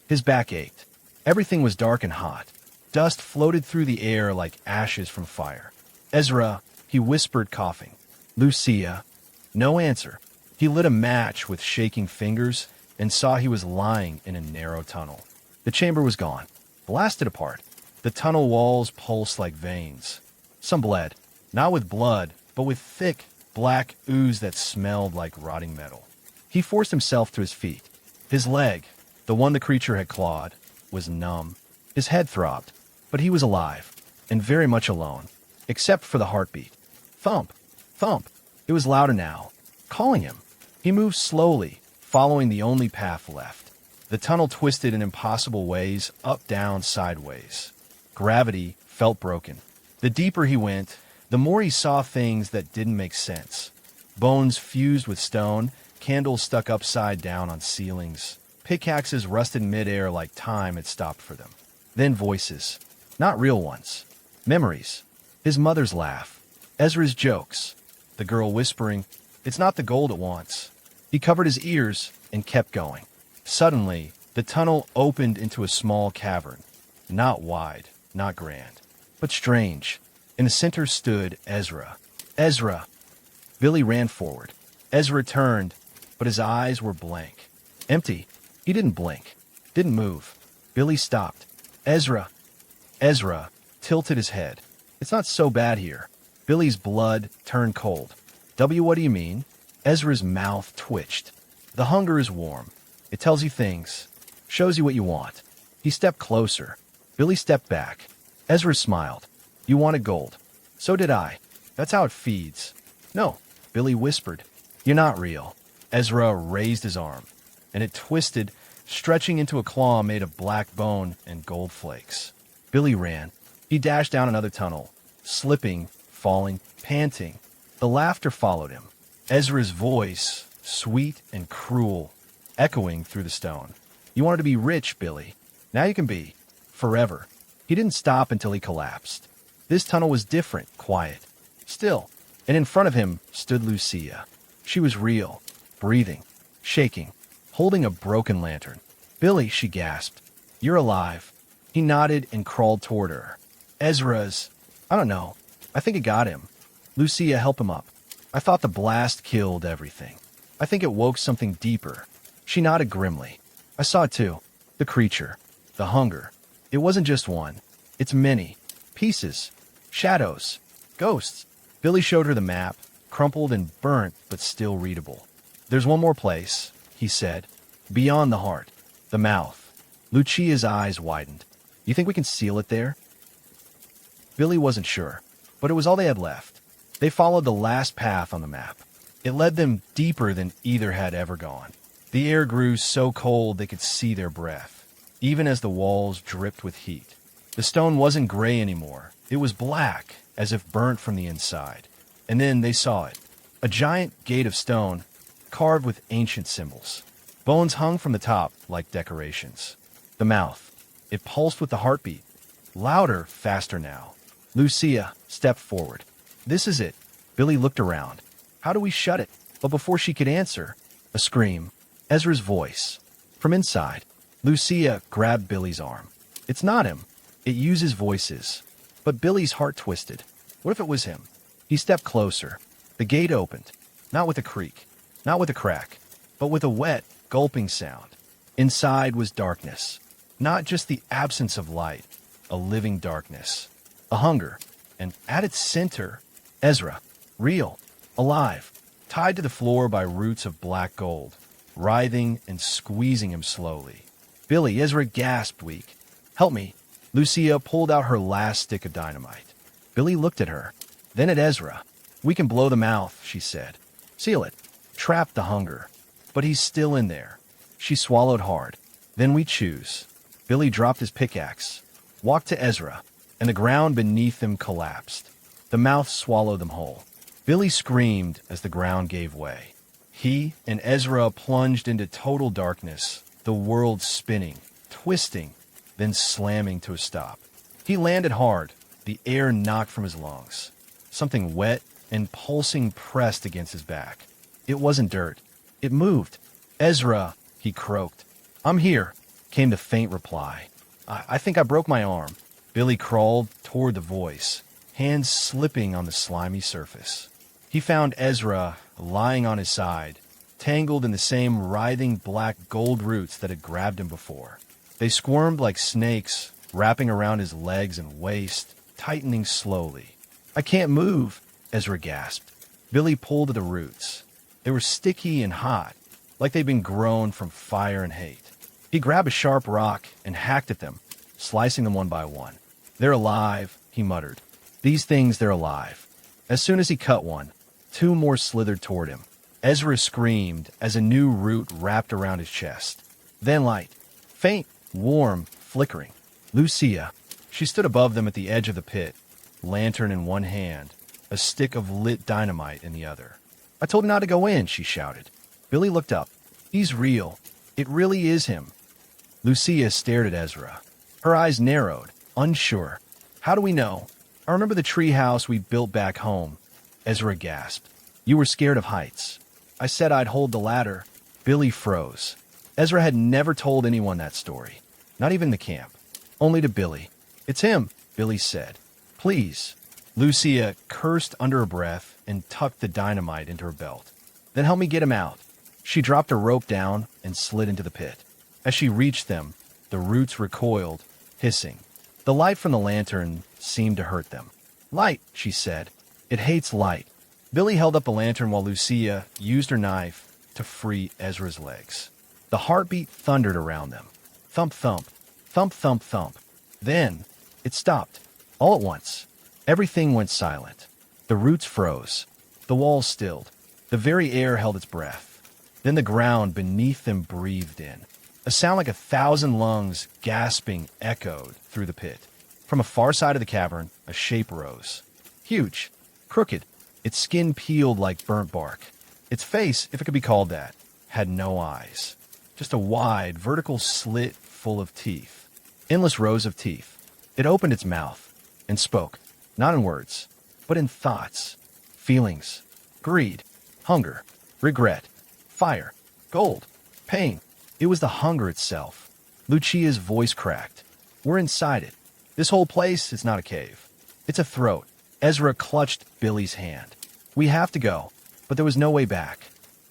His back ached. Everything was dark and hot. Dust floated through the air like ashes from fire. Ezra, he whispered, coughing. Lucia. No answer. He lit a match with shaking fingers and saw he was lying in a narrow tunnel. The chamber was gone, blasted apart. The tunnel walls pulsed like veins. Some bled, not with blood, but with thick, black ooze that smelled like rotting metal. He forced himself to his feet. His leg, the one the creature had clawed, was numb. His head throbbed, but he was alive, and very much alone, except for the heartbeat. Thump, thump. It was louder now, calling him. He moved slowly, following the only path left. The tunnel twisted in impossible ways, up, down, sideways. Gravity felt broken. The deeper he went, the more he saw things that didn't make sense. Bones fused with stone, candles stuck upside down on ceilings. Pickaxes rusted midair like time had stopped for them. Then voices. Not real ones. Memories. His mother's laugh. Ezra's jokes. The girl whispering, It's not the gold it wants. He covered his ears and kept going. Suddenly, the tunnel opened into a small cavern. Not wide, not grand, but strange. In the center stood Ezra. Ezra! Billy ran forward. Ezra turned, but his eyes were blank. Empty. He didn't blink. Didn't move. Billy stopped. Ezra! Ezra tilted his head. It's not so bad here. Billy's blood turned cold. What do you mean? Ezra's mouth twitched. The hunger is warm. It tells you things. Shows you what you want. He stepped closer. Billy stepped back. Ezra smiled. You wanted gold. So did I. That's how it feeds. No, Billy whispered. You're not real. Ezra raised his arm, and it twisted, stretching into a claw made of black bone and gold flakes. Billy ran. He dashed down another tunnel, slipping, falling, panting. The laughter followed him. Ezra's voice, sweet and cruel, echoing through the stone. You wanted to be rich, Billy. Now you can be. Forever. He didn't stop until he collapsed. This tunnel was different, quiet, still. And in front of him stood Lucia. She was real, breathing, shaking. holding a broken lantern. "Billy," she gasped. "You're alive." He nodded and crawled toward her. "Ezra's... I don't know. I think it got him." "Lucia, help him up." "I thought the blast killed everything. I think it woke something deeper." She nodded grimly. "I saw it too. The creature. The hunger. It wasn't just one. It's many. Pieces. Shadows. Ghosts." Billy showed her the map, crumpled and burnt but still readable. "There's one more place," he said. "Beyond the heart. The mouth." Lucia's eyes widened. "You think we can seal it there?" Billy wasn't sure, but it was all they had left. They followed the last path on the map. It led them deeper than either had ever gone. The air grew so cold they could see their breath, even as the walls dripped with heat. The stone wasn't gray anymore. It was black, as if burnt from the inside. And then they saw it. A giant gate of stone, carved with ancient symbols. Bones hung from the top like decorations. The mouth. It pulsed with the heartbeat. Louder, faster now. Lucia stepped forward. "This is it." Billy looked around. "How do we shut it?" But before she could answer, a scream. Ezra's voice. From inside. Lucia grabbed Billy's arm. "It's not him. It uses voices." But Billy's heart twisted. What if it was him? He stepped closer. The gate opened. Not with a creak. Not with a crack. But with a wet, gulping sound. Inside was darkness. Not just the absence of light. A living darkness. A hunger. And at its center, Ezra. Real. Alive. Tied to the floor by roots of black gold. Writhing and squeezing him slowly. "Billy," Ezra gasped weak. "Help me." Lucia pulled out her last stick of dynamite. Billy looked at her, then at Ezra. "We can blow the mouth," she said. "Seal it. Trap the hunger. But he's still in there." She swallowed hard. "Then we choose." Billy dropped his pickaxe, walked to Ezra, and the ground beneath them collapsed. The mouth swallowed them whole. Billy screamed as the ground gave way. He and Ezra plunged into total darkness, the world spinning, twisting, then slamming to a stop. He landed hard, the air knocked from his lungs. Something wet and pulsing pressed against his back. It wasn't dirt. It moved. "Ezra," he croaked. "I'm here," came the faint reply. I think I broke my arm." Billy crawled toward the voice, hands slipping on the slimy surface. He found Ezra lying on his side, tangled in the same writhing black gold roots that had grabbed him before. They squirmed like snakes, wrapping around his legs and waist, tightening slowly. "I can't move," Ezra gasped. Billy pulled at the roots. They were sticky and hot, like they'd been grown from fire and hate. He grabbed a sharp rock and hacked at them, slicing them one by one. "They're alive," he muttered. "These things, they're alive." As soon as he cut one, two more slithered toward him. Ezra screamed as a new root wrapped around his chest. Then light. Faint, warm, flickering. Lucia. She stood above them at the edge of the pit, lantern in one hand, a stick of lit dynamite in the other. "I told him not to go in," she shouted. Billy looked up. "He's real. It really is him." Lucia stared at Ezra. Her eyes narrowed, unsure. "How do we know?" "I remember the tree house we built back home." Ezra gasped. "You were scared of heights." "I said I'd hold the ladder." Billy froze. Ezra had never told anyone that story. Not even the camp. Only to Billy. "It's him," Billy said. "Please." Lucia cursed under her breath and tucked the dynamite into her belt. "Then help me get him out." She dropped a rope down and slid into the pit. As she reached them, the roots recoiled, hissing. The light from the lantern seemed to hurt them. "Light," she said. "It hates light." Billy held up the lantern while Lucia used her knife to free Ezra's legs. The heartbeat thundered around them. Thump, thump, thump, thump, thump. Then it stopped. All at once, everything went silent. The roots froze. The walls stilled. The very air held its breath. Then the ground beneath them breathed in. A sound like 1,000 lungs gasping echoed through the pit. From a far side of the cavern, a shape rose. Huge, crooked, its skin peeled like burnt bark. Its face, if it could be called that, had no eyes. Just a wide, vertical slit full of teeth. Endless rows of teeth. It opened its mouth and spoke, not in words, but in thoughts, feelings, greed, hunger, regret, fire, gold, Pain. It was the hunger itself. Lucia's voice cracked. We're inside it. This whole place is not a cave. It's a throat. Ezra clutched Billy's hand. We have to go, but there was no way back.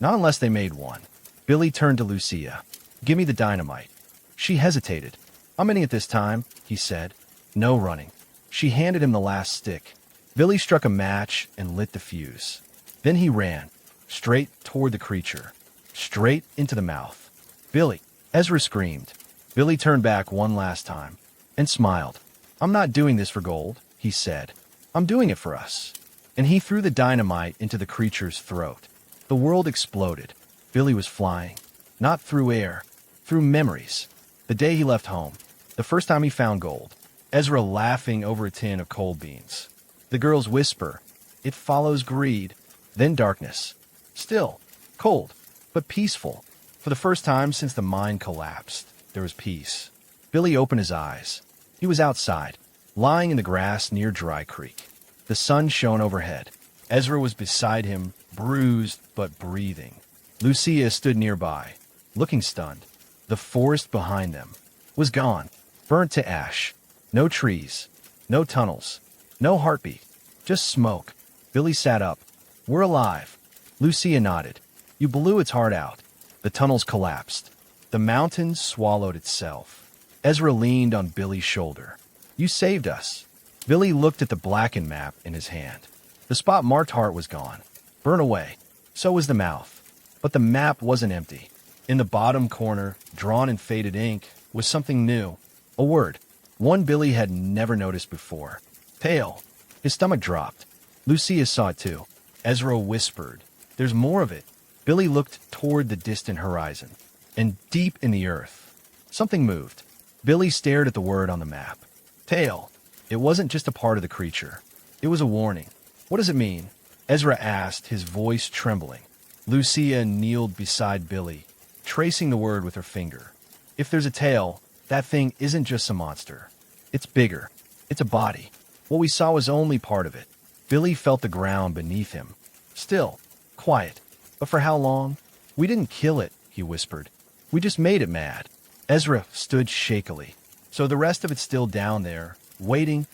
Not unless they made one. Billy turned to Lucia. Give me the dynamite. She hesitated. I'm in it this time, he said. No running. She handed him the last stick. Billy struck a match and lit the fuse. Then he ran, straight toward the creature, straight into the mouth. Billy! Ezra screamed. Billy turned back one last time and smiled. I'm not doing this for gold, he said. I'm doing it for us. And he threw the dynamite into the creature's throat. The world exploded. Billy was flying, not through air, through memories. The day he left home, the first time he found gold, Ezra laughing over a tin of cold beans. The girl's whisper, it follows greed, then darkness. Still, cold, but peaceful. For the first time since the mine collapsed, there was peace. Billy opened his eyes. He was outside, lying in the grass near Dry Creek. The sun shone overhead. Ezra was beside him, bruised but breathing. Lucia stood nearby, looking stunned. The forest behind them was gone, burnt to ash. No trees, no tunnels, no heartbeat, just smoke. Billy sat up. We're alive. Lucia nodded. You blew its heart out. The tunnels collapsed. The mountain swallowed itself. Ezra leaned on Billy's shoulder. You saved us. Billy looked at the blackened map in his hand. The spot marked heart was gone, burnt away. So was the mouth. But the map wasn't empty. In the bottom corner, drawn in faded ink, was something new. A word. One Billy had never noticed before. Tail. His stomach dropped. Lucia saw it too. Ezra whispered, There's more of it. Billy looked toward the distant horizon. And deep in the earth, something moved. Billy stared at the word on the map. Tail. It wasn't just a part of the creature. It was a warning. What does it mean? Ezra asked, his voice trembling. Lucia kneeled beside Billy, tracing the word with her finger. If there's a tail, that thing isn't just a monster. It's bigger. It's a body. What we saw was only part of it. Billy felt the ground beneath him. Still, quiet. But for how long? We didn't kill it, he whispered. We just made it mad. Ezra stood shakily. So the rest of it's still down there, waiting?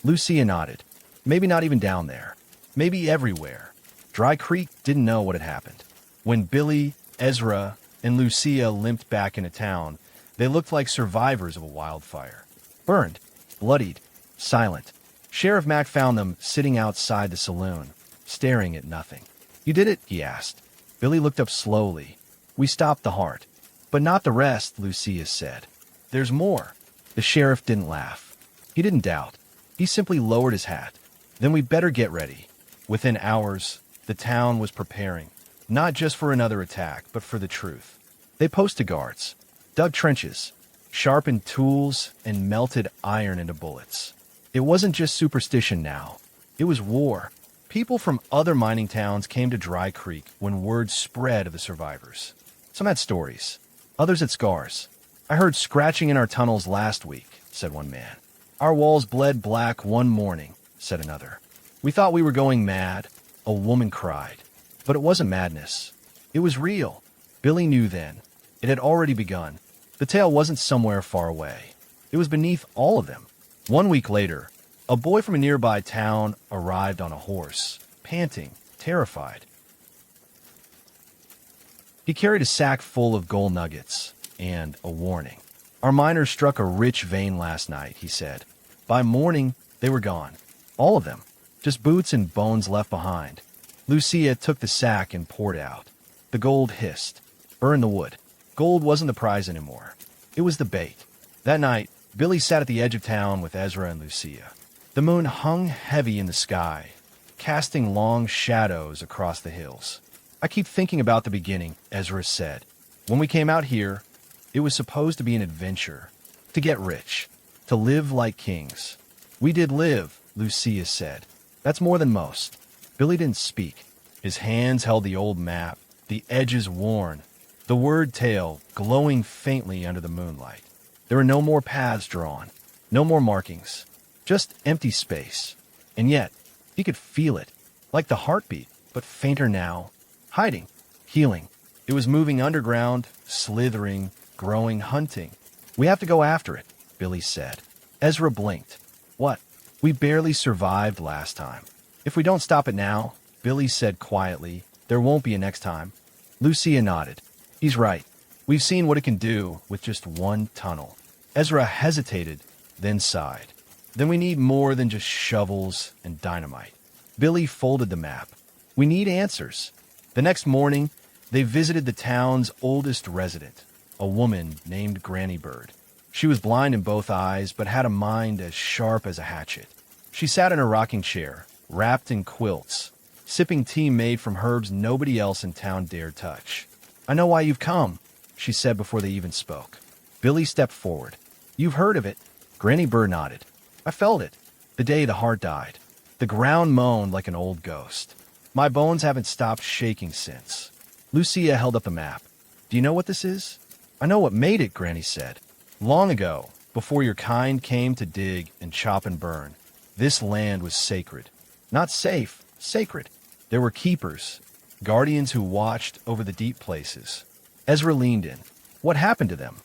Lucia nodded. Maybe not even down there. Maybe everywhere. Dry Creek didn't know what had happened. When Billy, Ezra, and Lucia limped back into town, they looked like survivors of a wildfire. Burned, bloodied, silent. Sheriff Mack found them sitting outside the saloon, staring at nothing. You did it? He asked. Billy looked up slowly. We stopped the heart. But not the rest, Lucia said. There's more. The sheriff didn't laugh. He didn't doubt. He simply lowered his hat. Then we'd better get ready. Within hours, the town was preparing, not just for another attack, but for the truth. They posted guards, dug trenches, sharpened tools, and melted iron into bullets. It wasn't just superstition now. It was war. People from other mining towns came to Dry Creek when word spread of the survivors. Some had stories, others had scars. I heard scratching in our tunnels last week, said one man. Our walls bled black one morning, said another. We thought we were going mad, a woman cried. But it wasn't madness. It was real. Billy knew then. It had already begun. The tale wasn't somewhere far away. It was beneath all of them. 1 week later, a boy from a nearby town arrived on a horse, panting, terrified. He carried a sack full of gold nuggets and a warning. Our miners struck a rich vein last night, he said. By morning, they were gone. All of them. Just boots and bones left behind. Lucia took the sack and poured out. The gold hissed. Burn the wood. Gold wasn't the prize anymore. It was the bait. That night, Billy sat at the edge of town with Ezra and Lucia. The moon hung heavy in the sky, casting long shadows across the hills. I keep thinking about the beginning, Ezra said. When we came out here, it was supposed to be an adventure. To get rich. To live like kings. We did live, Lucia said. That's more than most. Billy didn't speak. His hands held the old map, the edges worn, the word tail glowing faintly under the moonlight. There were no more paths drawn, no more markings, just empty space. And yet, he could feel it, like the heartbeat, but fainter now, hiding, healing. It was moving underground, slithering, growing, hunting. We have to go after it, Billy said. Ezra blinked. What? We barely survived last time. If we don't stop it now, Billy said quietly, there won't be a next time. Lucia nodded. He's right. We've seen what it can do with just one tunnel. Ezra hesitated, then sighed. Then we need more than just shovels and dynamite. Billy folded the map. We need answers. The next morning, they visited the town's oldest resident, a woman named Granny Bird. She was blind in both eyes, but had a mind as sharp as a hatchet. She sat in her rocking chair, wrapped in quilts, sipping tea made from herbs nobody else in town dared touch. I know why you've come, she said before they even spoke. Billy stepped forward. You've heard of it. Granny Bird nodded. I felt it. The day the heart died. The ground moaned like an old ghost. My bones haven't stopped shaking since. Lucia held up the map. Do you know what this is? I know what made it, Granny said. Long ago, before your kind came to dig and chop and burn, this land was sacred. Not safe, sacred. There were keepers, guardians who watched over the deep places. Ezra leaned in. What happened to them?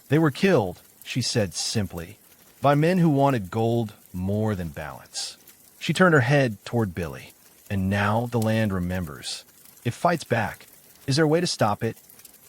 They were killed, she said simply, by men who wanted gold more than balance. She turned her head toward Billy. And now the land remembers. It fights back. Is there a way to stop it?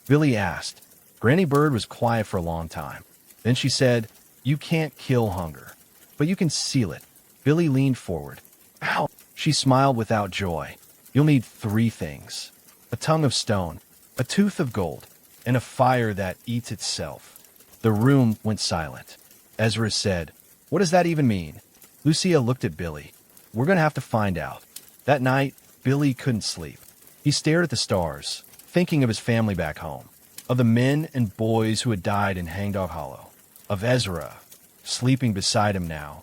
Billy asked. Granny Bird was quiet for a long time. Then she said, you can't kill hunger, but you can seal it. Billy leaned forward. Ow! She smiled without joy. You'll need 3 things. A tongue of stone, a tooth of gold, and a fire that eats itself. The room went silent. Ezra said, what does that even mean? Lucia looked at Billy. We're going to have to find out. That night, Billy couldn't sleep. He stared at the stars, thinking of his family back home, of the men and boys who had died in Hangdog Hollow, of Ezra, sleeping beside him now,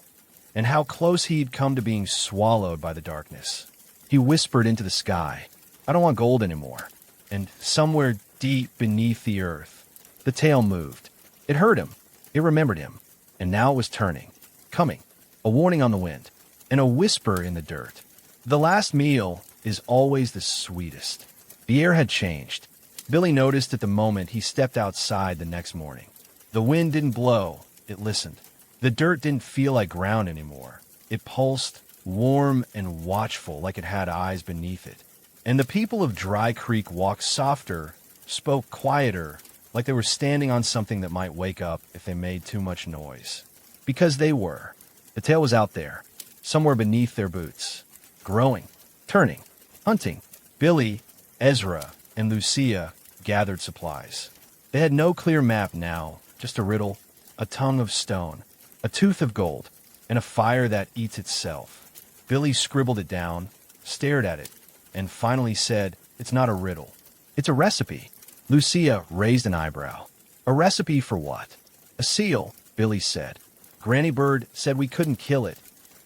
and how close he'd come to being swallowed by the darkness. He whispered into the sky, I don't want gold anymore. And somewhere deep beneath the earth, the tail moved. It heard him. It remembered him. And now it was turning, coming, a warning on the wind, and a whisper in the dirt. The last meal is always the sweetest. The air had changed. Billy noticed at the moment he stepped outside the next morning. The wind didn't blow, it listened. The dirt didn't feel like ground anymore. It pulsed, warm and watchful like it had eyes beneath it. And the people of Dry Creek walked softer, spoke quieter, like they were standing on something that might wake up if they made too much noise. Because they were. The tail was out there, somewhere beneath their boots. Growing, turning, hunting. Billy, Ezra, and Lucia gathered supplies. They had no clear map now, just a riddle, a tongue of stone, a tooth of gold, and a fire that eats itself. Billy scribbled it down, stared at it, and finally said, it's not a riddle. It's a recipe. Lucia raised an eyebrow. A recipe for what? A seal, Billy said. Granny Bird said we couldn't kill it,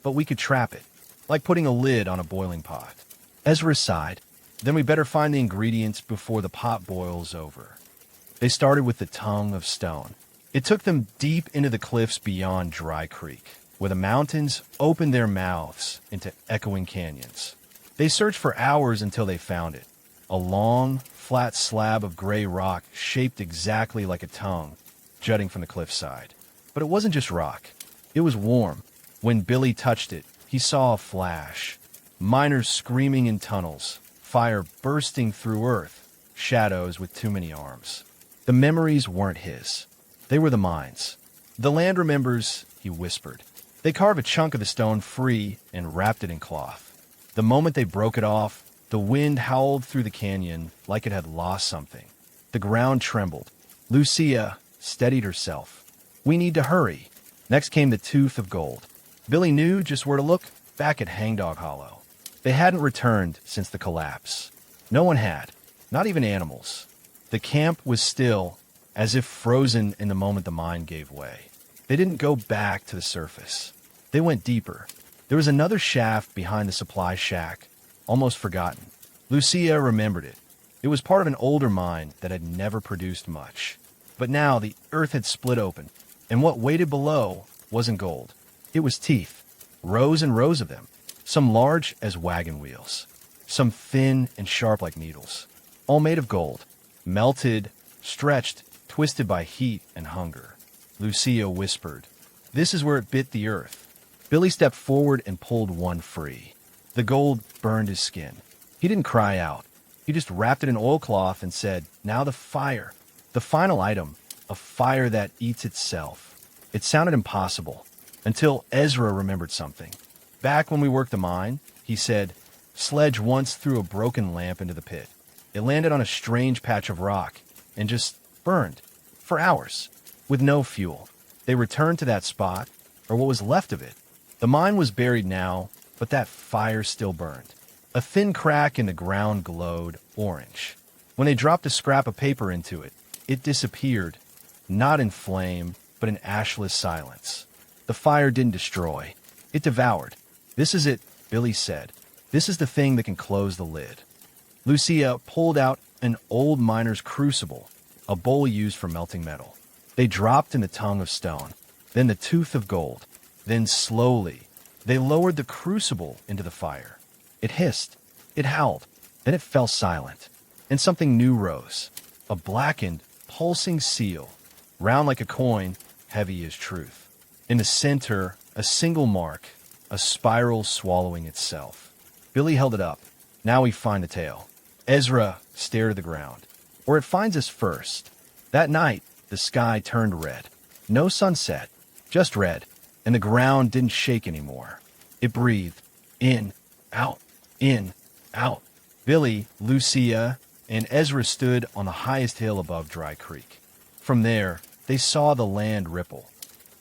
but we could trap it, like putting a lid on a boiling pot. Ezra sighed. Then we better find the ingredients before the pot boils over. They started with the tongue of stone. It took them deep into the cliffs beyond Dry Creek, where the mountains opened their mouths into echoing canyons. They searched for hours until they found it. A long, flat slab of gray rock shaped exactly like a tongue, jutting from the cliffside. But it wasn't just rock. It was warm. When Billy touched it, he saw a flash. Miners screaming in tunnels, fire bursting through earth, shadows with too many arms. The memories weren't his. They were the mine's. The land remembers, he whispered. They carved a chunk of the stone free and wrapped it in cloth. The moment they broke it off, the wind howled through the canyon like it had lost something. The ground trembled. Lucia steadied herself. We need to hurry. Next came the tooth of gold. Billy knew just where to look, back at Hangdog Hollow. They hadn't returned since the collapse. No one had, not even animals. The camp was still, as if frozen in the moment the mine gave way. They didn't go back to the surface. They went deeper. There was another shaft behind the supply shack, almost forgotten. Lucia remembered it. It was part of an older mine that had never produced much. But now the earth had split open, and what waited below wasn't gold. It was teeth, rows and rows of them, some large as wagon wheels, some thin and sharp like needles, all made of gold. melted, stretched, twisted by heat and hunger. Lucia whispered, "This is where it bit the earth." Billy stepped forward and pulled one free. The gold burned his skin. He didn't cry out. He just wrapped it in oilcloth and said, "Now the fire." The final item, a fire that eats itself. It sounded impossible, until Ezra remembered something. Back when we worked the mine, he said, Sledge once threw a broken lamp into the pit. It landed on a strange patch of rock and just burned for hours with no fuel. They returned to that spot, or what was left of it. The mine was buried now, but that fire still burned. A thin crack in the ground glowed orange. When they dropped a scrap of paper into it, it disappeared, not in flame, but in ashless silence. The fire didn't destroy. It devoured. "This is it," Billy said. "This is the thing that can close the lid." Lucia pulled out an old miner's crucible, a bowl used for melting metal. They dropped in the tongue of stone, then the tooth of gold. Then slowly, they lowered the crucible into the fire. It hissed. It howled. Then it fell silent. And something new rose. A blackened, pulsing seal, round like a coin, heavy as truth. In the center, a single mark, a spiral swallowing itself. Billy held it up. "Now we find the tail." Ezra stared at the ground. "Or it finds us first." That night, the sky turned red. No sunset, just red, and the ground didn't shake anymore. It breathed. In, out, in, out. Billy, Lucia, and Ezra stood on the highest hill above Dry Creek. From there, they saw the land ripple,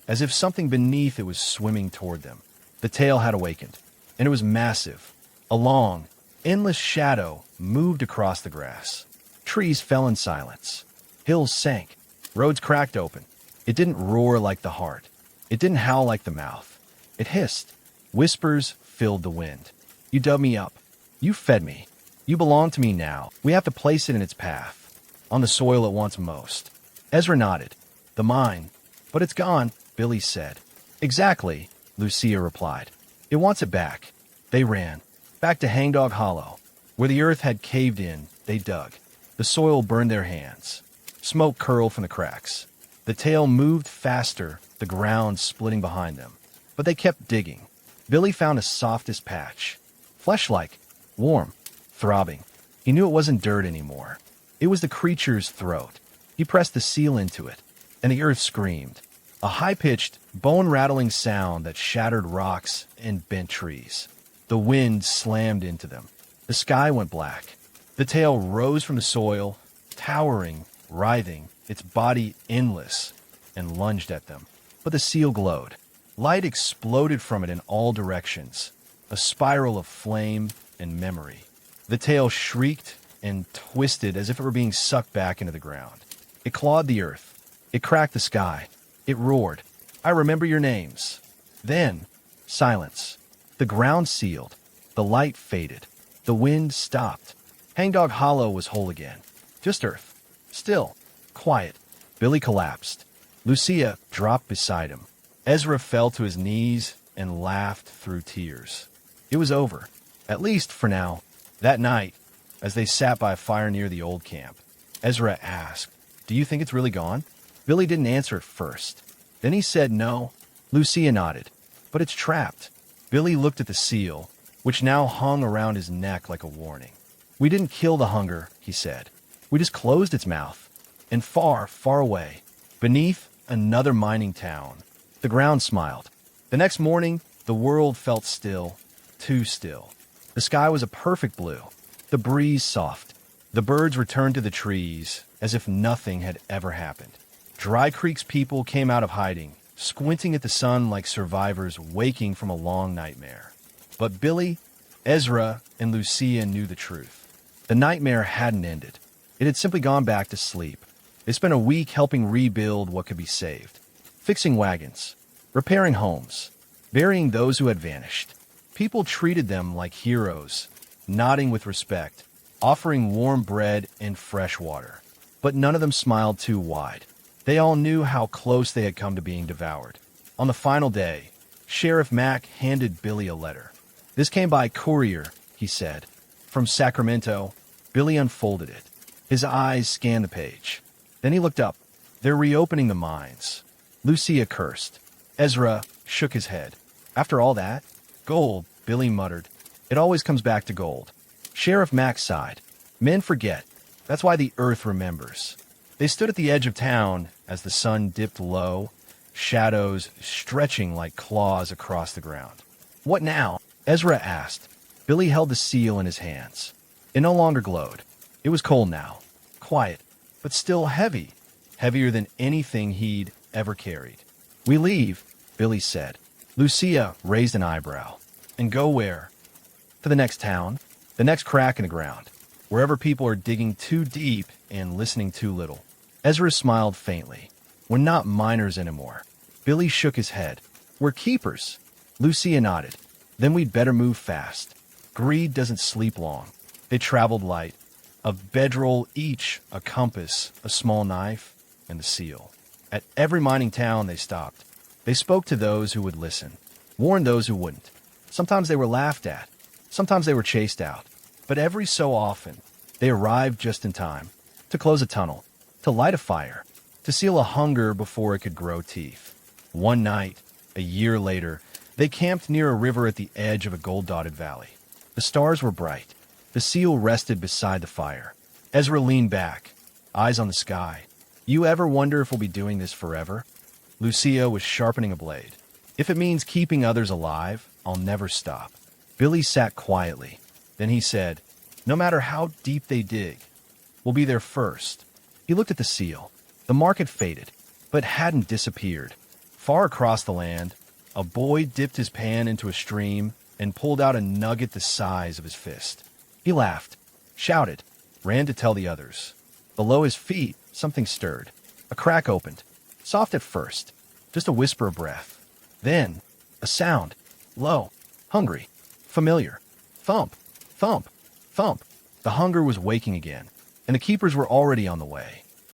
as if something beneath it was swimming toward them. The tail had awakened, and it was massive. A long, endless shadow moved across the grass. Trees fell in silence. Hills sank. Roads cracked open. It didn't roar like the heart. It didn't howl like the mouth. It hissed. Whispers filled the wind. "You dug me up. You fed me. You belong to me now. We have to place it in its path, on the soil it wants most." Ezra nodded. "The mine. But it's gone," Billy said. "Exactly," Lucia replied. "It wants it back." They ran. Back to Hangdog Hollow. Where the earth had caved in, they dug. The soil burned their hands. Smoke curled from the cracks. The tail moved faster, the ground splitting behind them. But they kept digging. Billy found a softest patch. Flesh-like, warm, throbbing. He knew it wasn't dirt anymore. It was the creature's throat. He pressed the seal into it, and the earth screamed. A high-pitched, bone-rattling sound that shattered rocks and bent trees. The wind slammed into them. The sky went black. The tail rose from the soil, towering, writhing, its body endless, and lunged at them. But the seal glowed. Light exploded from it in all directions, a spiral of flame and memory. The tail shrieked and twisted as if it were being sucked back into the ground. It clawed the earth. It cracked the sky. It roared, "I remember your names." Then, silence. The ground sealed. The light faded. The wind stopped. Hangdog Hollow was whole again. Just earth. Still. Quiet. Billy collapsed. Lucia dropped beside him. Ezra fell to his knees and laughed through tears. It was over. At least for now. That night, as they sat by a fire near the old camp, Ezra asked, "Do you think it's really gone?" Billy didn't answer at first. Then he said no. Lucia nodded. "But it's trapped." Billy looked at the seal, which now hung around his neck like a warning. "We didn't kill the hunger," he said. "We just closed its mouth." And far, far away, beneath another mining town, the ground smiled. The next morning, the world felt still, too still. The sky was a perfect blue, the breeze soft. The birds returned to the trees as if nothing had ever happened. Dry Creek's people came out of hiding, squinting at the sun like survivors waking from a long nightmare. But Billy, Ezra, and Lucia knew the truth. The nightmare hadn't ended. It had simply gone back to sleep. They spent a week helping rebuild what could be saved, fixing wagons, repairing homes, burying those who had vanished. People treated them like heroes, nodding with respect, offering warm bread and fresh water. But none of them smiled too wide. They all knew how close they had come to being devoured. On the final day, Sheriff Mack handed Billy a letter. "This came by courier," he said. "From Sacramento." Billy unfolded it. His eyes scanned the page. Then he looked up. They're reopening the mines. Lucia cursed. Ezra shook his head. After all that? Gold, Billy muttered. It always comes back to gold. Sheriff Max sighed. Men forget. That's why the earth remembers. They stood at the edge of town as the sun dipped low, shadows stretching like claws across the ground. What now? Ezra asked. Billy held the seal in his hands. It no longer glowed. It was cold now, quiet, but still heavy, heavier than anything he'd ever carried. We leave, Billy said. Lucia raised an eyebrow. And go where? To the next town, the next crack in the ground, wherever people are digging too deep and listening too little. Ezra smiled faintly. We're not miners anymore. Billy shook his head. We're keepers. Lucia nodded. Then we'd better move fast. Greed doesn't sleep long. They traveled light. A bedroll each, a compass, a small knife, and the seal. At every mining town they stopped. They spoke to those who would listen, warned those who wouldn't. Sometimes they were laughed at. Sometimes they were chased out. But every so often, they arrived just in time to close a tunnel, to light a fire, to seal a hunger before it could grow teeth. One night, a year later, they camped near a river at the edge of a gold-dotted valley. The stars were bright. The seal rested beside the fire. Ezra leaned back, eyes on the sky. You ever wonder if we'll be doing this forever? Lucia was sharpening a blade. If it means keeping others alive, I'll never stop. Billy sat quietly. Then he said, no matter how deep they dig, we'll be there first. He looked at the seal. The mark had faded, but hadn't disappeared. Far across the land, a boy dipped his pan into a stream and pulled out a nugget the size of his fist. He laughed, shouted, ran to tell the others. Below his feet, something stirred. A crack opened, soft at first, just a whisper of breath. Then, a sound, low, hungry, familiar. Thump, thump, thump. The hunger was waking again, and the keepers were already on the way.